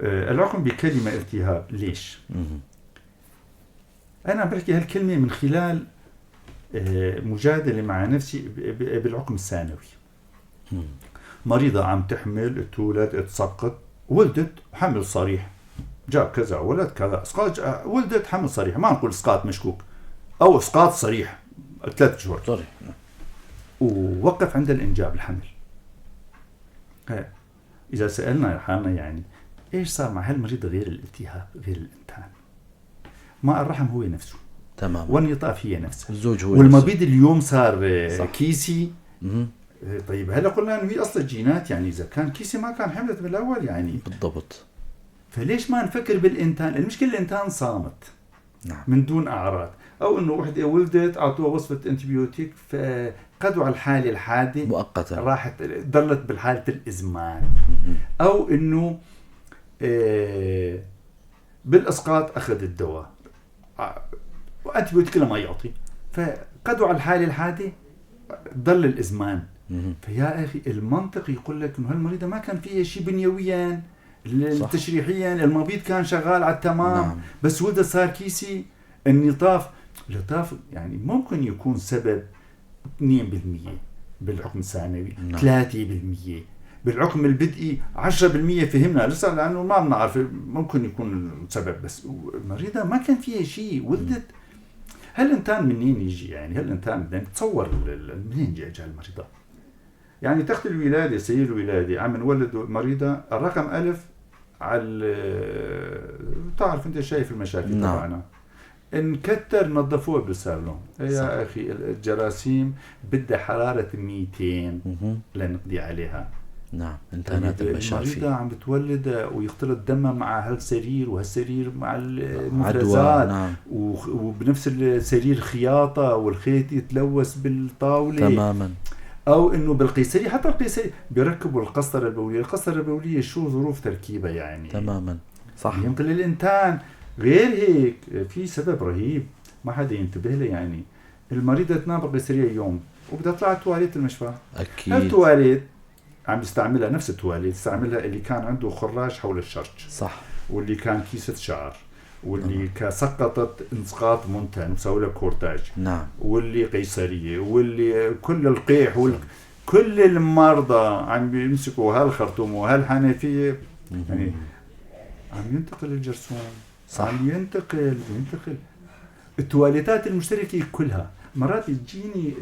العقم بكلمة التهاب. ليش؟ أنا بحكي هالكلمة من خلال مجادلة مع نفسي بالعقم الثانوي. مريضة عم تحمل، تولد، تسقط، ولدت حمل صريح، جاب كذا ولد كذا، اسقاط، ولدت حمل صريح، ما نقول اسقاط مشكوك او اسقاط صريح 3 شهور صريح، ووقف عند الانجاب الحمل. اذا سالنا حالنا يعني ايش صار مع هالمريض غير الالتهاب غير الانتان؟ ماء الرحم هو نفسه، تمام، والنطاف هي نفسها، الزوج هو والمبيض اليوم صار صح. كيسي. طيب هلا قلنا انه هي اصلا جينات، يعني اذا كان كيسي ما كان حملت بالاول يعني. بالضبط. فليش ما نفكر بالانتان؟ المشكله الانتان صامت، نعم، من دون اعراض، او انه وحده ولدت اعطوها وصفه انتبيوتيك فقدوا على الحاله الحاده مؤقتا، راحت ضلت بالحاله الازمان، او انه بالاسقاط اخذ الدواء وانتبيوتيك لما يعطي، فقدوا على الحاله الحاده ضل الازمان. فيا اخي المنطق يقول لك انه هالمريضه ما كان فيها شيء بنيويا تشريحيا، المبيض كان شغال على التمام. نعم. بس ولدت صار كيسي. النطاف يعني ممكن يكون سبب 2% بالعقم الثانوي، نعم. 3% بالعقم البدئي، 10% فهمنا لسه لانه ما بنعرف، ممكن يكون سبب. بس المريضه ما كان فيها شيء، ولدت. هل الانتان منين يجي؟ يعني هل الانتان بدنا نتصور منين جاء المريضه؟ يعني تحت الولاده، سير الولاده عم نولد مريضه، الرقم 1000 على تعرف انت شايف المشاكل تبعنا، انكتر نظفوها بالصالون يا اخي. الجراثيم بدها حراره 200 لنقضي عليها. نعم، انتانات المشافي. المريضة عم بتولد ويختلط دمها مع هالسرير وهالسرير مع المفرزات، نعم. وبنفس السرير خياطة والخيط يتلوث بالطاولة تماما. او انه بالقيصري، حتى القيصري بيركبوا القسطرة البولية. القسطرة البولية شو ظروف تركيبها يعني؟ تماما صح. ينقل الانتان. غير هيك في سبب رهيب ما حدا ينتبه له، يعني المريضة تنام بالقيصرية يوم وبدها تطلع تواليت المشفى. اكيد التواليت عم يستعملها نفس التواليت يستعملها اللي كان عنده خراج حول الشرج، صح، واللي كان كيسة شعر، واللي سقطت اسقاط منتن مسوي له كورتاج، نعم، واللي قيصريه، واللي كل القيح كل المرضى عم بيمسكوا هالخرطوم وهالحنفيه، يعني عم ينتقل الجرثوم، صح. عم ينتقل التواليتات المشتركه كلها. مرات تجيني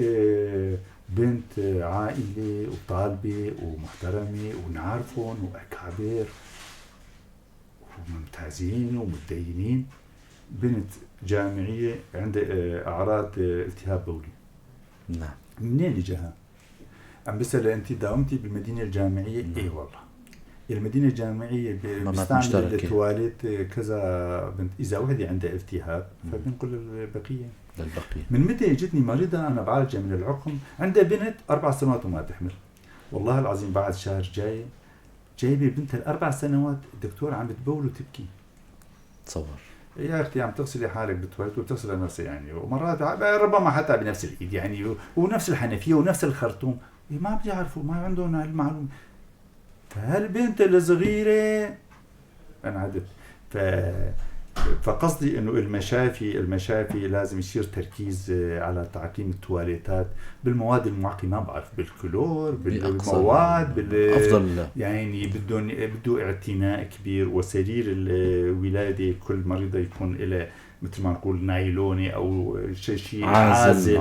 بنت عائلة وطالبة ومحترمة ونعرفهم وأكابر وممتازين ومتدينين، بنت جامعية عندها أعراض التهاب بولي. نعم. منين جاها؟ عم بسأل أنت داومتي بالمدينة الجامعية؟ إيه والله المدينة الجامعية بيستعمل التواليت كذا بنت. إذا وحدة عندها التهاب فبنقول البقية للبقية. من متى جتني مريضة أنا بعالجها من العقم، عندها بنت 4 سنوات وما تحمل. والله العظيم بعد شهر جايبة بنتها 4 سنوات الدكتور عم بتبول وتبكي. تصور يا أختي عم تغسلي حالك بالتواليت وبتغسل نفسها يعني، ومرات ربما حتى بنفس الإيد يعني، ونفس الحنفية ونفس الخرطوم، ما بيعرفوا، ما عندهم هالمعلومة. فهالبنت الصغيرة انعدت. فقصدي انه المشافي لازم يصير تركيز على تعقيم التواليتات بالمواد المعقمه، ما بعرف بالكلور بالمواد افضل، يعني بده اعتناء كبير. وسرير الولاده كل مريضه يكون له مثل ما نقول نايلوني او شيء عازل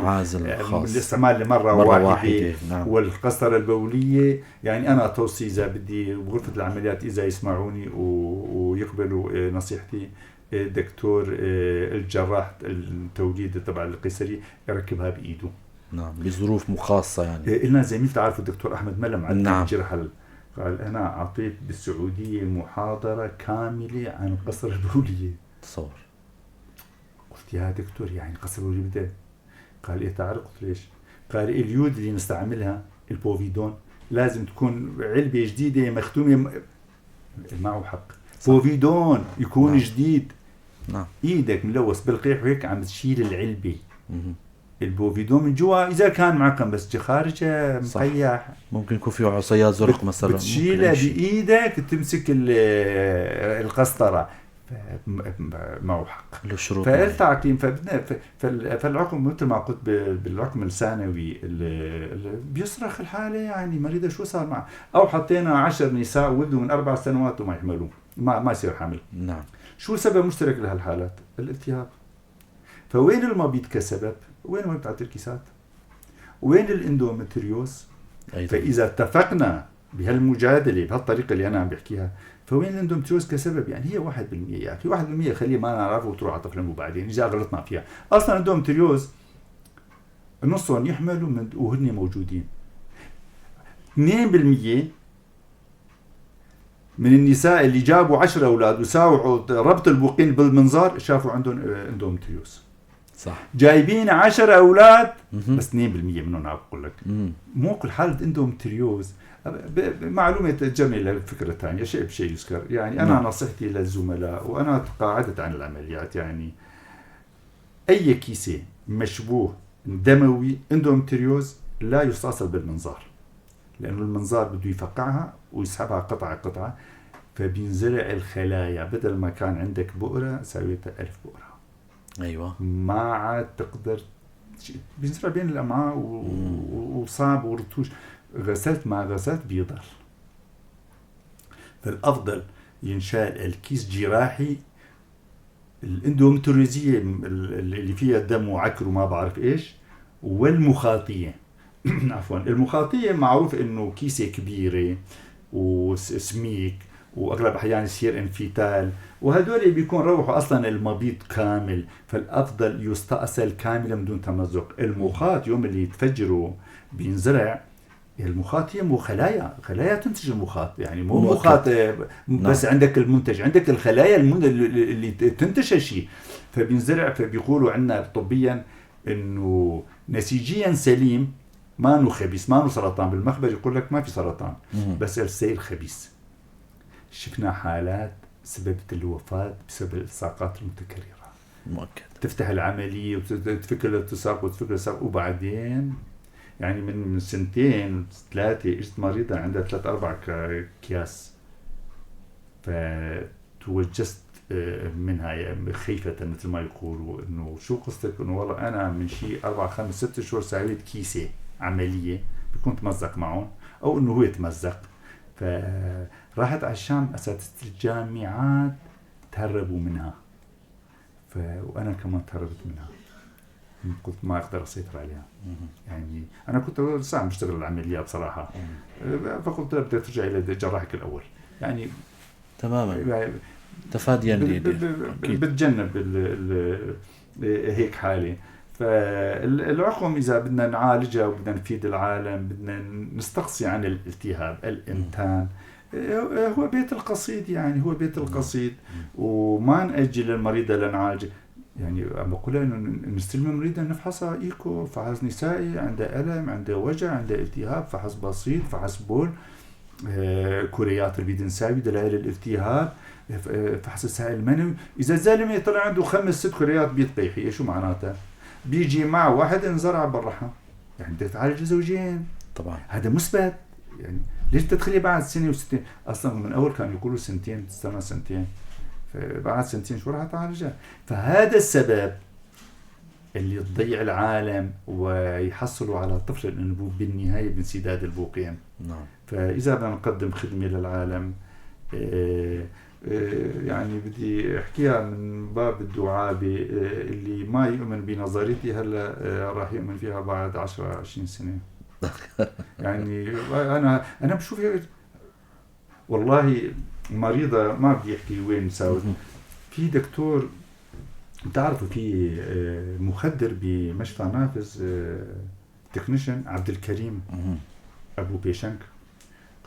خاص الاستعمال لمره واحده. نعم. والقسطره البوليه يعني انا توصي اذا بدي بغرفه العمليات اذا يسمعوني ويقبلوا نصيحتي، دكتور الجراح التوليد تبع القيصري يركبها بايده نعم، بظروف خاصة يعني. إلنا زميل تعرفوا الدكتور أحمد ملم على نعم. الجرح قال أنا أعطيت بالسعودية محاضرة كاملة عن قصر البولية. تصور. قلت يا دكتور يعني قصر البولية بدأ؟ قال إيه تعرف؟ قلت ليش؟ قال اليود اللي نستعملها البوفيدون لازم تكون علبة جديدة مختومة. معه حق. بوفيدون يكون نعم. جديد. نعم. ايدك ملوث بالقيح وهيك عم تشيل العلبة. البوفيدون من جوا اذا كان معقم بس خارجه مقيح ممكن يكون فيه عصيات زرق مثلا، بتشيلها بايدك تمسك القسطره. معه حق له شروط. فالتعقيم فالعقم مثل ما قلت بالعقم الثانوي بيصرخ الحاله يعني مريضه شو صار معه، او حطينا 10 نساء ولدوا من 4 سنوات وما يحملوا ما يصير حمل. نعم. شو سبب مشترك لهالحالات؟ الالتهاب. فوين المبيض كسبب؟ وين ما بتاعت الكيسات؟ وين الاندومتريوز؟ فإذا اتفقنا بهالمجادلة بهالطريقة اللي أنا عم بحكيها، فوين الاندومتريوز كسبب؟ يعني هي 1% يا أخي 1% خليه ما نعرفه وتروح على طفل وبعدين إذا غلطنا فيها. أصلا الاندومتريوز نصهم يحملوا وهن موجودين. 2% من النساء اللي جابوا 10 أولاد وساووا ربط البوقين بالمنظار شافوا عندهم اندومتريوز. صح. جايبين 10 أولاد بس 2% منهم عم بقول لك. مو كل حالة اندومتريوز. معلومة تجرني للفكرة الثانية شيء بشيء يذكر. يعني أنا نصيحتي للزملاء وأنا تقاعدت عن العمليات، يعني أي كيسة مشبوه دموي اندومتريوز لا يستأصل بالمنظار، لأنه المنظار بده يفقعها ويسحبها قطعة قطعة، فبينزرع الخلايا. بدل ما كان عندك بؤرة سويتها 1000 بؤرة. أيوة. ما عاد تقدر بينزرع بين الأمعاء وصعب ورتوش. غسلت ما غسلت بيضل. فالأفضل ينشال الكيس جراحي الاندومتريوزية اللي فيها دم وعكر وما بعرف إيش، والمخاطية. عفوا المخاطية معروف إنه كيسة كبيرة وسميك واغلب الاحيان يصير انفتال، وهدول بيكون روحوا اصلا المبيض كامل، فالافضل يستأصل كاملا بدون تمزق. المخاط يوم اللي يتفجروا بينزرع المخاط، هي مو خلايا تنتج المخاط، يعني مو مخاط بس نعم. عندك المنتج، عندك الخلايا اللي تنتج هالشيء، فبينزرع. فبيقولوا عندنا طبيا انه نسيجيا سليم، ما انه خبيث، ما انه سرطان. بالمخبر يقول لك ما في سرطان بس السيل خبيث. شفنا حالات سببت الوفاة بسبب الإلصاقات المتكررة. مؤكد. تفتح العملية وتفكر الالتصاق وتفكر الالتصاق، وبعدين يعني من 2 3 اجت مريضة عندها 3-4 أكياس، فتوجست منها خيفة مثل ما يقولوا انه شو قصتك؟ انه والله انا من شيء 4 5 6 شهور سويت كيسة عملية بكون تمزق معهم او انه هو يتمزق. فراحت على الشام، اساتذة الجامعات تهربوا منها، وانا كمان تهربت منها، قلت ما اقدر اسيطر عليها. يعني انا كنت لسه عم بشتغل العملية بصراحة، فقلت لها بدك ترجعي لجراحك الاول، يعني تماما تفاديا بتجنب هيك حالة. فالعقم إذا بدنا نعالجها وبدنا نفيد العالم، بدنا نستقصي عن الالتهاب الإنتان، هو بيت القصيد، يعني هو بيت القصيد، وما نأجل المريضة لنعالج. يعني عم بقول إنه نستلم المريضة نفحصها إيكو، فحص نسائي، عندها ألم، عندها وجع، عندها التهاب، فحص بسيط، فحص بول، كوريات البيض النسائي، دلائل الالتهاب، فحص السائل المنوي. إذا الزلمة طلع عنده 5-6 كوريات بيض قيحي، شو معناتها؟ بيجي مع واحد انزرع بالرحم، يعني بدك تعالج زوجين طبعا، هذا مثبت. يعني ليش تدخلي بعد 1 و2 سنين؟ اصلا من اول كانوا يقولوا 2 تستنى 2، فبعد 2 شو راح تعالجها؟ فهذا السبب اللي تضيع العالم ويحصلوا على طفل الانبوب بالنهايه بانسداد البوقين. نعم. فاذا بدنا نقدم خدمه للعالم، يعني بدي احكيها من باب الدعابة، اللي ما يؤمن بنظريتي هلا راح يؤمن فيها بعد 10-20 سنة. يعني انا بشوف والله مريضة ما بدي احكي وين ساوت. في دكتور بتعرفوا في مخدر بمشفى نافذ تكنيشن عبد الكريم مهم. ابو بيشنك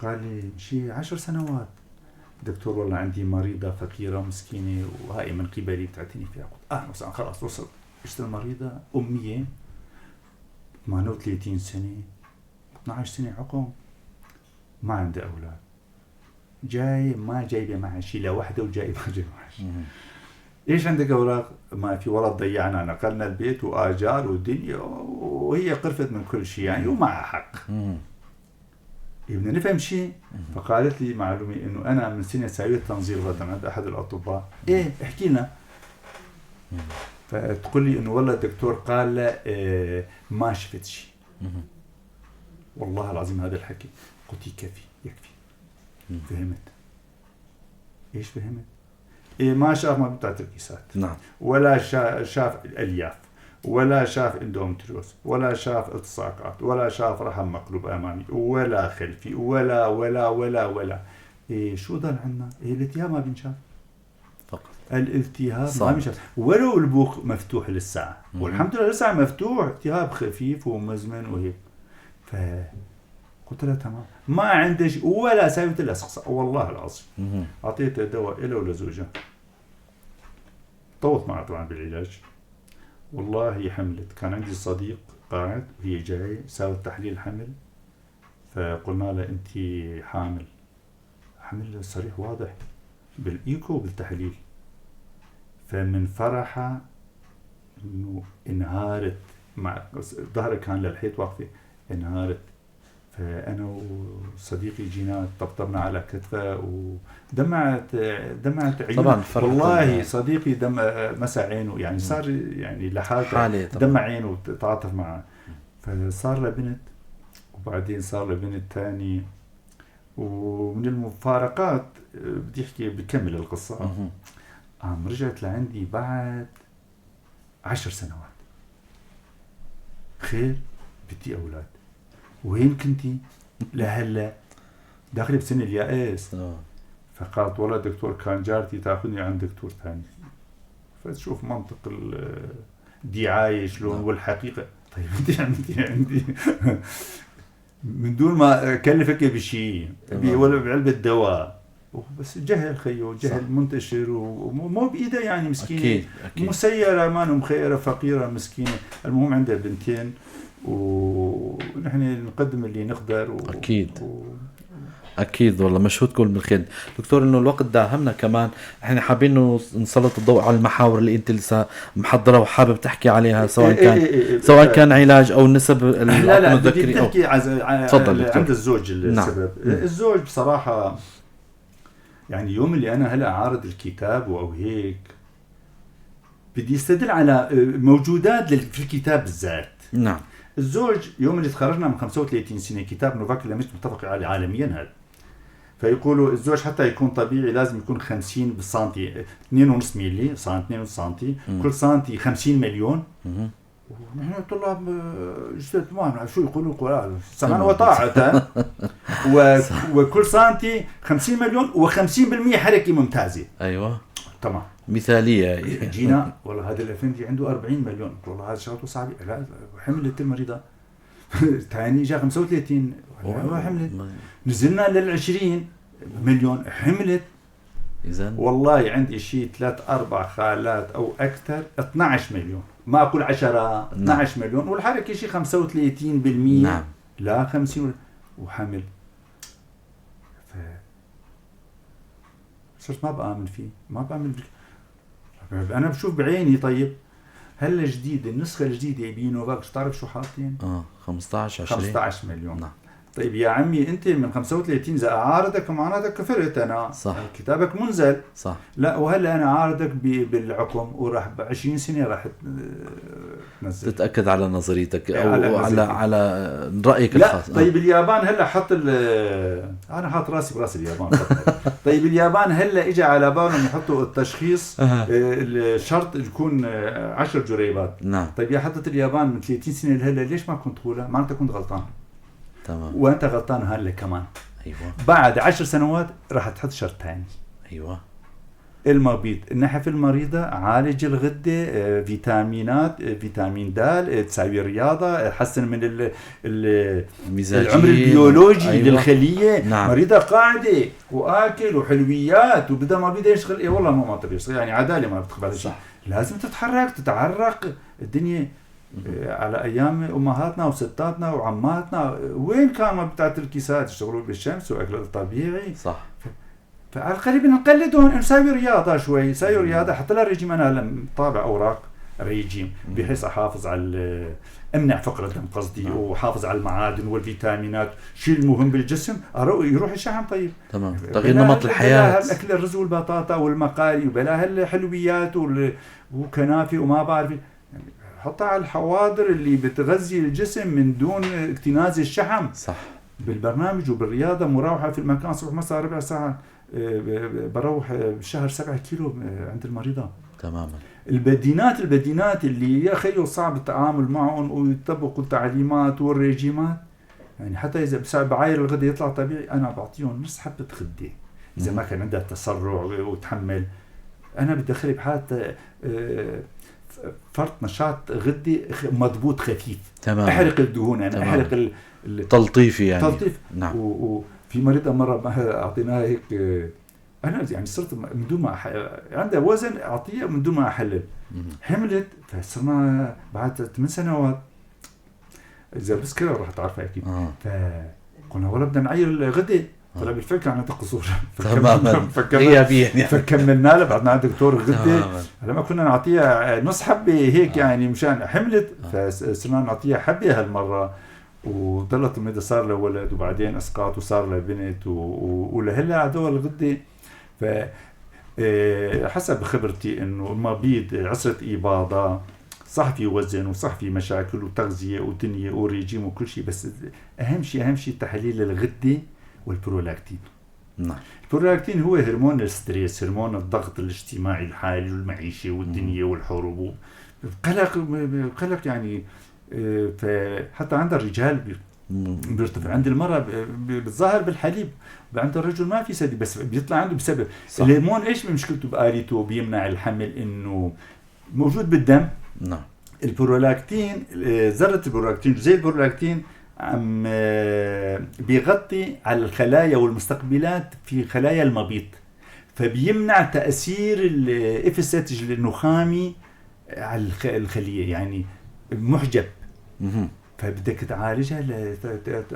قال لي شي 10 سنوات دكتور والله عندي مريضة فقيرة مسكينة وهاي من قبلي بتعتني فيها. قلت مثلا خلاص وصل. اشت المريضة أمية 38 سنة 12 سنة عقم ما عندي أولاد جاي ما جايبة معها شيء لا وحدة وجاي ما جايبة معها شيء. مهم. إيش عندك أوراق؟ ما في ولد ضيعنا نقلنا البيت وآجار ودنيا وهي قرفت من كل شيء يعني ومعها حق. مهم. بدنا نفهم شيء. فقالت لي معلومة إنه أنا من سنة سويت تنظير غدا عند أحد الأطباء. إيه احكي لنا. فتقول لي إنه والله الدكتور قال لا ما شفت شيء. مهم. والله العظيم هذا الحكي. قلت يكفي. فهمت. إيش فهمت؟ إيه ما شاف ما بتاع تركيسات. نعم. ولا شاف الألياف ولا شاف اندومتريوس ولا شاف التصاقات ولا شاف رحم مقلوب امامي ولا خلفي ولا ولا ولا ولا إيه شو ضل عنا؟ إيه الالتهاب ما بينشاف فقط الالتهاب صح. ما بينشاف ولو البوق مفتوح للساعة والحمد لله لسه مفتوح التهاب خفيف ومزمن وهيك. فقلت له تمام ما عندي شيء ولا ساويت الا استقصاء والله العظيم. مهم. اعطيته دواء له ولزوجه طوت معه طبعا بالعلاج. والله هي حملت. كان عندي صديق قاعد وهي جاي ساوت تحليل حمل فقلنا له انت حامل. حمل صريح واضح بالايكو وبالتحليل. فمن فرحة انه انهارت مع ظهرها كان للحيط واقفة انهارت. فانا وصديقي جينا طبطبنا على كتفه ودمعت عيون. طبعا فرحة والله صديقي مسى عينه يعني صار يعني لحاله دمع عينه وتعاطف معه. فصار له بنت وبعدين صار له بنت ثاني ومن المفارقات بدي احكي بكمل القصة. رجعت لعندي بعد 10 سنوات خير بدي أولاد. وين كنتي؟ لهلا داخل بسن اليائس. فقالت والله دكتور كان جارتي تاخذني عند دكتور ثاني. فتشوف منطق الدعاية شلون والحقيقة. طيب انت عندي من دون ما اكلفك بشيء ولا بعلبة دواء بس جهل خيو جهل منتشر ومو بإيده يعني مسكينة أكيد. مسيرة ما مخيرة فقيرة مسكينة. المهم عندها بنتين ونحن نقدم اللي نقدر أكيد والله مشهودكم بالخير دكتور. إنه الوقت داهمنا كمان إحنا حابين إنه نسلط الضوء على المحاور اللي أنت لسه محضرة وحابب تحكي عليها سواء كان علاج أو نسب لا بدي تحكي تفضل عند الزوج السبب. الزوج بصراحة يعني يوم اللي أنا هلأ عارض الكتاب أو هيك بدي استدل على موجودات في الكتاب بالذات. نعم. الزوج يوم اللي تخرجنا من 35 سنة كتاب نوفاك اللي مش متفق عليه عالميا هذا. فيقولوا الزوج حتى يكون طبيعي لازم يكون 50 بالسنتي 2.5 ملي سنتي 2 سنتي كل سنتي 50 مليون. ونحن طلاب جدد ما شو يقولوا القرآن سمعنا وطاعة وكل سنتي 50 مليون و50% حركة ممتازة. أيوة تمام مثالية. جينا والله هذا الأفندي عنده 40 مليون. والله هذا شغلته صعبة. لا حملت المريضة ثاني جاء 35 حملت. نزلنا لل20 مليون حملت. إذن والله عندي شيء 3-4 خالات أو أكثر 12 مليون ما أقول 10 12 مليون والحركة شيء 35%. نعم. لا 50 وحمل. صرت ما بآمن فيه ما بآمن أنا بشوف بعيني. طيب هلا جديد النسخة الجديدة بينوفاك تعرف شو حاطين 15 مليون. نعم. طيب يا عمي انت من 35 اذا اعارضك معناتها كفرت انا صح. كتابك منزل صح. لا وهلا انا عارضك بالعقم وراح ب20 سنه راح تنزل. تتاكد على نظريتك او على رايك الخاص. طيب اليابان هلا حط انا حاط راسي براس اليابان. طيب اليابان هلا اجى على بالهم يحطوا التشخيص الشرط يكون 10 جريبات. نعم. طيب يا حطت اليابان من 30 سنه لهلا ليش ما كنت تقولها؟ معناتها كنت غلطان. تمام. وانت غلطان هلا كمان. ايوه. بعد 10 سنوات راح تحط شرط ثاني. ايوه. المبيض النحف المريضة، عالج الغدة، فيتامينات، فيتامين د، تساوي رياضة، حسن من العمر البيولوجي أيوة. للخلية. نعم. مريضة قاعدة وآكل وحلويات وبدأ ما بدأ يشتغل والله ما تبي يشتغل، يعني عدالة ما بتقبل شيء، لازم تتحرك تتعرق. الدنيا على أيام أمهاتنا وستاتنا وعماتنا وين كانوا بتاعت الكيسات يشتغلوا بالشمس وأكل طبيعي. صح. فعلى القريب نقلدهم، نسوي رياضة شوي، نسوي رياضة حتى لا ريجيم. أنا طابع أوراق ريجيم بحيث أحافظ على أمنع فقر الدم قصدي، وحافظ على المعادن والفيتامينات. شيء المهم بالجسم يروح الشحم. طيب تمام. تغيير نمط الحياة، بلا أكل الرز والبطاطا والمقالي وبلا هالحلويات وكنافي وما بعرف، يعني حطها على الحواضر اللي بتغذي الجسم من دون اكتناز الشحم. صح. بالبرنامج وبالرياضة مراوحة في المكان صبح مساء ربع ساعة. بروح بالشهر 7 كيلو عند المريضة. تماما. البدينات اللي يا خيو صعب التعامل معهم ويطبقوا التعليمات والريجيمات، يعني حتى إذا بسبب بعاير الغدة يطلع طبيعي، أنا بعطيهم نص حبة غدة إذا ما كان عندها تسرع وتحمل. أنا بدخل بحالة فرط نشاط غدي مضبوط خفيف. تمام. أحرق الدهون، يعني تمام. أحرق تلطيفي يعني. تلطيف. نعم. وفي مريضة مرة أعطيناها هيك، أنا يعني صرت من دون ما عندها وزن أعطيها من دون ما أحلل. حملت، فصرنا بعد 8 سنوات إذا بذكرها راح تعرفها أكيد. فقلنا والله بدنا نعير الغدة. طلع بالفعل عندها قصور. تمام. فكملنا له بعدنا عند دكتور غدة. لما كنا نعطيها نص حبة هيك يعني مشان حملت، فصرنا نعطيها حبة هالمرة، وضلت المدة صار له ولد وبعدين اسقاط وصار له بنت ولهلا عدوها الغدة. ف حسب خبرتي انه المبيض عسرة إباضة، صح في وزن وصح في مشاكل وتغذية ودنيا وريجيم وكل شيء، بس اهم شيء تحليل الغدة والبرولاكتين. نعم. البرولاكتين هو هرمون الستريس، هرمون الضغط الاجتماعي الحالي والمعيشة والدنيا والحروب قلق يعني. فحتى عند الرجال بيرتفع، عند المرأة بتظاهر بالحليب، عند الرجل ما في ثدي بس بيطلع عنده بسبب الهرمون. ايش مشكلته بآليته؟ بيمنع الحمل، انه موجود بالدم. نعم. البرولاكتين، ذرة البرولاكتين زي البرولاكتين عم بيغطي على الخلايا والمستقبلات في خلايا المبيض، فبيمنع تأثير الإفساتج النخامي على الخلية، يعني محجب. فبدك تعالجها،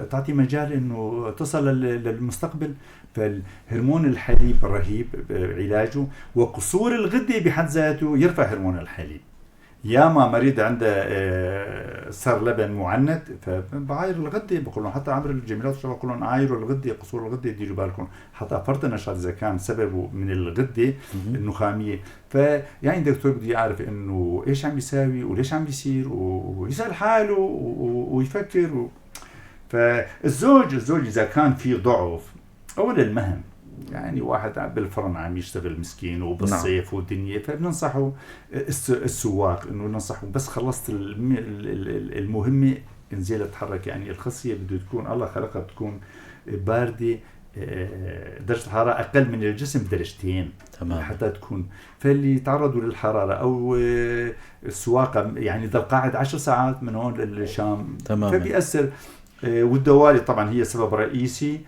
تعطي مجال انه تصل للمستقبل. فالهرمون الحليب رهيب علاجه، وقصور الغدة بحد ذاته يرفع هرمون الحليب. ياما مريض عنده صار لبن معنت، فبعاير الغدة بقول لهم، حتى عمر الجميلات بقول لهم عايروا الغدة، قصور الغدة ديروا بالكم، حتى فرط النشاط اذا كان سببه من الغدة النخامية. فيعني الدكتور بده يعرف انه ايش عم بيساوي وليش عم بيصير، ويسأل حاله ويفكر. فالزوج اذا كان في ضعف اول المهم، يعني واحد بالفرن عم يشتغل مسكين وبالصيف والدنيا، فبننصحه السواق انه ننصحه بس خلصت المهمة انزل اتحرك. يعني الخصية بده تكون الله خلقها تكون باردة، درجة الحرارة أقل من الجسم بدرجتين. تمام. حتى تكون، فاللي تعرضوا للحرارة أو السواقة يعني ذا قاعد 10 ساعات من هون للشام، فبيأثر. والدوالي طبعا هي سبب رئيسي.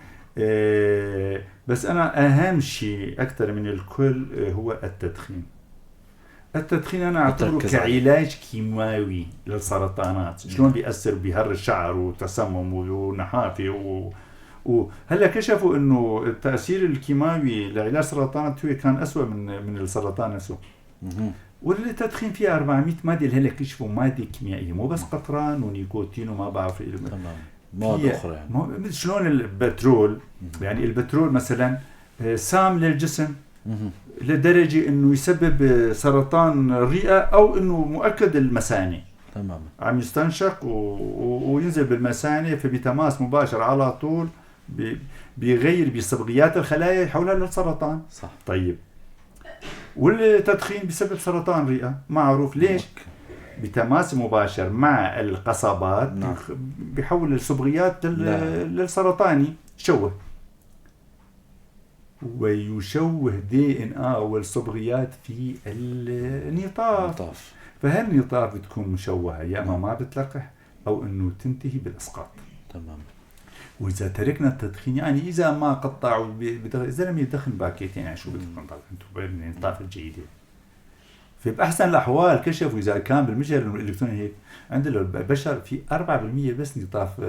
بس أنا أهم شيء أكثر من الكل هو التدخين. أنا أعتبره كعلاج كيماوي للسرطانات. شلون بيأثر؟ بيهر الشعر وتسمم ونحافة وهلا كشفوا إنه التأثير الكيماوي لعلاج السرطانات هو كان أسوأ من السرطان نفسه. والتدخين فيها 400 مادة اللي هلا كشفوا مادة كيميائية، مو بس قطران ونيكوتين وما بعرف. تمام. مواد أخرى يعني. شلون البترول، يعني البترول مثلا سام للجسم لدرجة انه يسبب سرطان الرئة، او انه مؤكد المثانة. تمام. عم يستنشق وينزل بالمثانة، فبتماس مباشر على طول بيغير بصبغيات الخلايا يحولها للسرطان. صح. طيب والتدخين بسبب سرطان الرئة معروف ليش؟ بتماس مباشر مع القصبات. نعم. بيحول الصبغيات للسرطاني شوه. ويشوه DNA والصبغيات في النطاف. فهالنطاف بتكون مشوهة، يا اما ما بتلقح او انه تنتهي بالاسقاط. تمام. واذا تركنا التدخين، يعني اذا ما قطعوا الزلمه يدخن باكيتين، يعني شو بدكم طبعا انتم بالنطاف الجيده. في بأحسن الأحوال كشفوا إذا كان بالمجهر الإلكتروني هيك عند البشر في 4% بس نطاف 100%،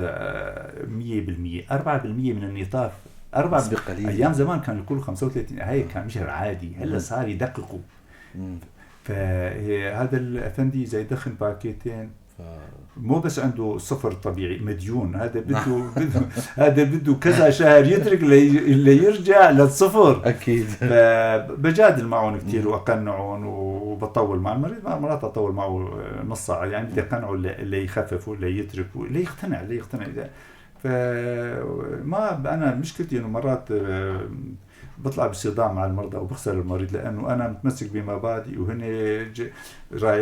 4% من النطاف 4%. أيام زمان كانوا يقولوا 35، هاي كان مجهر عادي، هلا صار يدققوا. فهذا الأفندي إذا يدخن باكيتين مو بس عنده صفر طبيعي، مديون. هذا بده هذا بده كذا شهر يترك ليرجع للصفر. اكيد. فبجادل معهم كثير واقنعهم وبطول مع المريض، مرات اطول معه نص ساعه، يعني بدي اقنعه اللي يخفف ولا يترك ولا يقتنع. فما انا مشكلتي انه مرات بطلع بصدام مع المرضى وبخسر المريض، لانه انا متمسك بمبادئ، وهن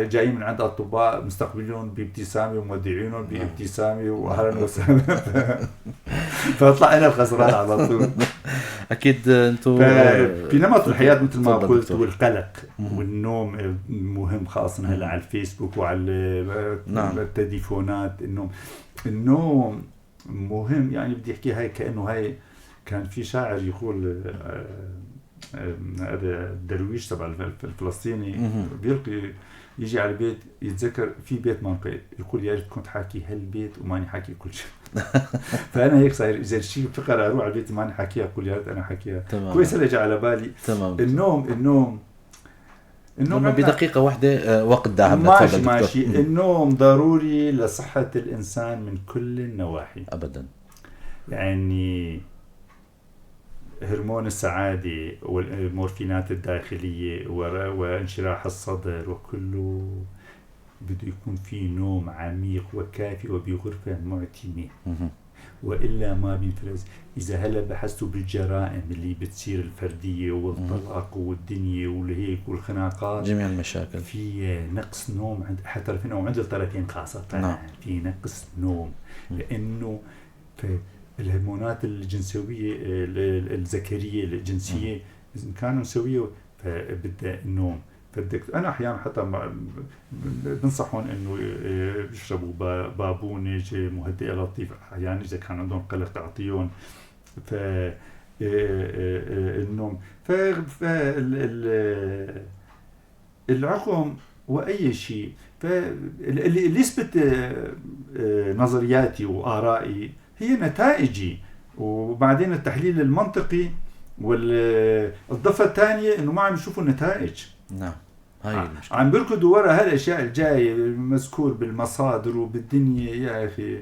جايين من عند اطباء مستقبلون بابتسامه ومودعينهم بابتسامه واهلا وسهلا. فاطلع انا الخسران على طول. اكيد. انتم في نمط الحياه مثل ما قلت، والقلق والنوم مهم، خاصه هلا على الفيسبوك وعلى التليفونات. النوم مهم. يعني بدي احكي هاي كانه هاي كان في شاعر يقول، هذا درويش تبع الفلسطيني، بيلقي يجي على البيت يتذكر في بيت منقذ، يقول يا ريت كنت حاكي هالبيت وماني حاكي كل شيء. فانا هيك صاير، اذا الشيء فقره اروح على البيت ماني حاكيها، اقول يا ريت انا حاكيها. كويس اللي جاء على بالي. تمام. النوم بدقيقه واحده وقت ذهب. ماشي. النوم ضروري لصحه الانسان من كل النواحي ابدا. يعني هرمون السعادة والمورفينات الداخلية وانشراح الصدر وكله بده يكون في نوم عميق وكافي وبغرفة معتمة، وإلا ما بينفرز. إذا هلا بحثتوا بالجرائم اللي بتصير الفردية والطلاق والدنيا والهيك والخناقات، جميع المشاكل، في نقص نوم عند أحد الطرفين أو عند الطرفين خاصة. في نقص نوم، لأنه الهرمونات الجنسية الذكريه الجنسيه إذا كانوا سويه، فبدأ النوم. أنا أحيانا حتى بنصحهم إنه يشربوا بابونج مهدئة لطيفة أحيانا إذا كان عندهم قلق، تعطيهم النوم. العقم وأي شيء. اللي يثبت نظرياتي وآرائي هي نتائجي، وبعدين التحليل المنطقي والضفة الثانية إنه ما عم يشوفوا النتائج. نعم، هاي المشكلة. عم بيركضوا وراء هالأشياء الجاية مذكور بالمصادر وبالدنيا يا أخي.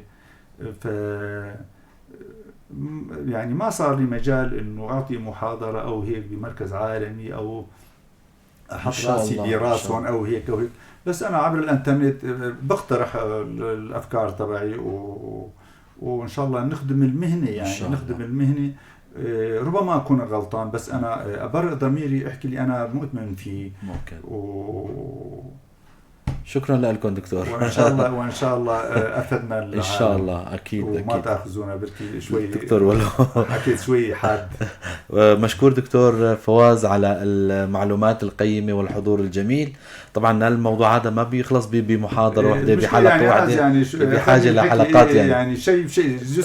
يعني ما صار لي مجال إنه أعطي محاضرة أو هيك بمركز عالمي أو أحط راسي براسهم أو هيك. بس أنا عبر الإنترنت بقترح الأفكار تبعي وإن شاء الله نخدم المهنة. يعني نخدم المهنة. ربما أكون غلطان، بس أنا أبرئ ضميري، أحكي لي أنا مؤمن فيه. شكرا لكم دكتور. وإن شاء الله أفدنا إن شاء الله. أكيد. وما تأخذونا بركي شوي دكتور ولو حكيت شوي حاد. مشكور دكتور فواز على المعلومات القيمة والحضور الجميل. طبعا الموضوع هذا ما بيخلص بمحاضرة واحدة، بحلقة واحدة، يعني بحاجة لحلقات. يعني شيء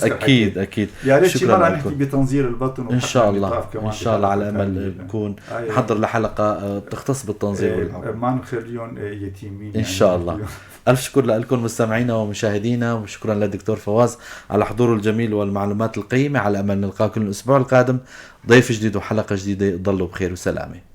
أكيد. يا ريت شي مرة نحكي بتنظير البطن إن شاء الله. إن شاء الله على أمل نكون نحضر لحلقة تختص بالتنظير والحضور، ما نخليهم يتيمين إن شاء الله. ألف شكر لكم مستمعينا ومشاهدينا، وشكرا للدكتور فواز على حضوره الجميل والمعلومات القيمة. على أمل نلقاكم الأسبوع القادم ضيف جديد وحلقة جديدة. ضلوا بخير وسلامة.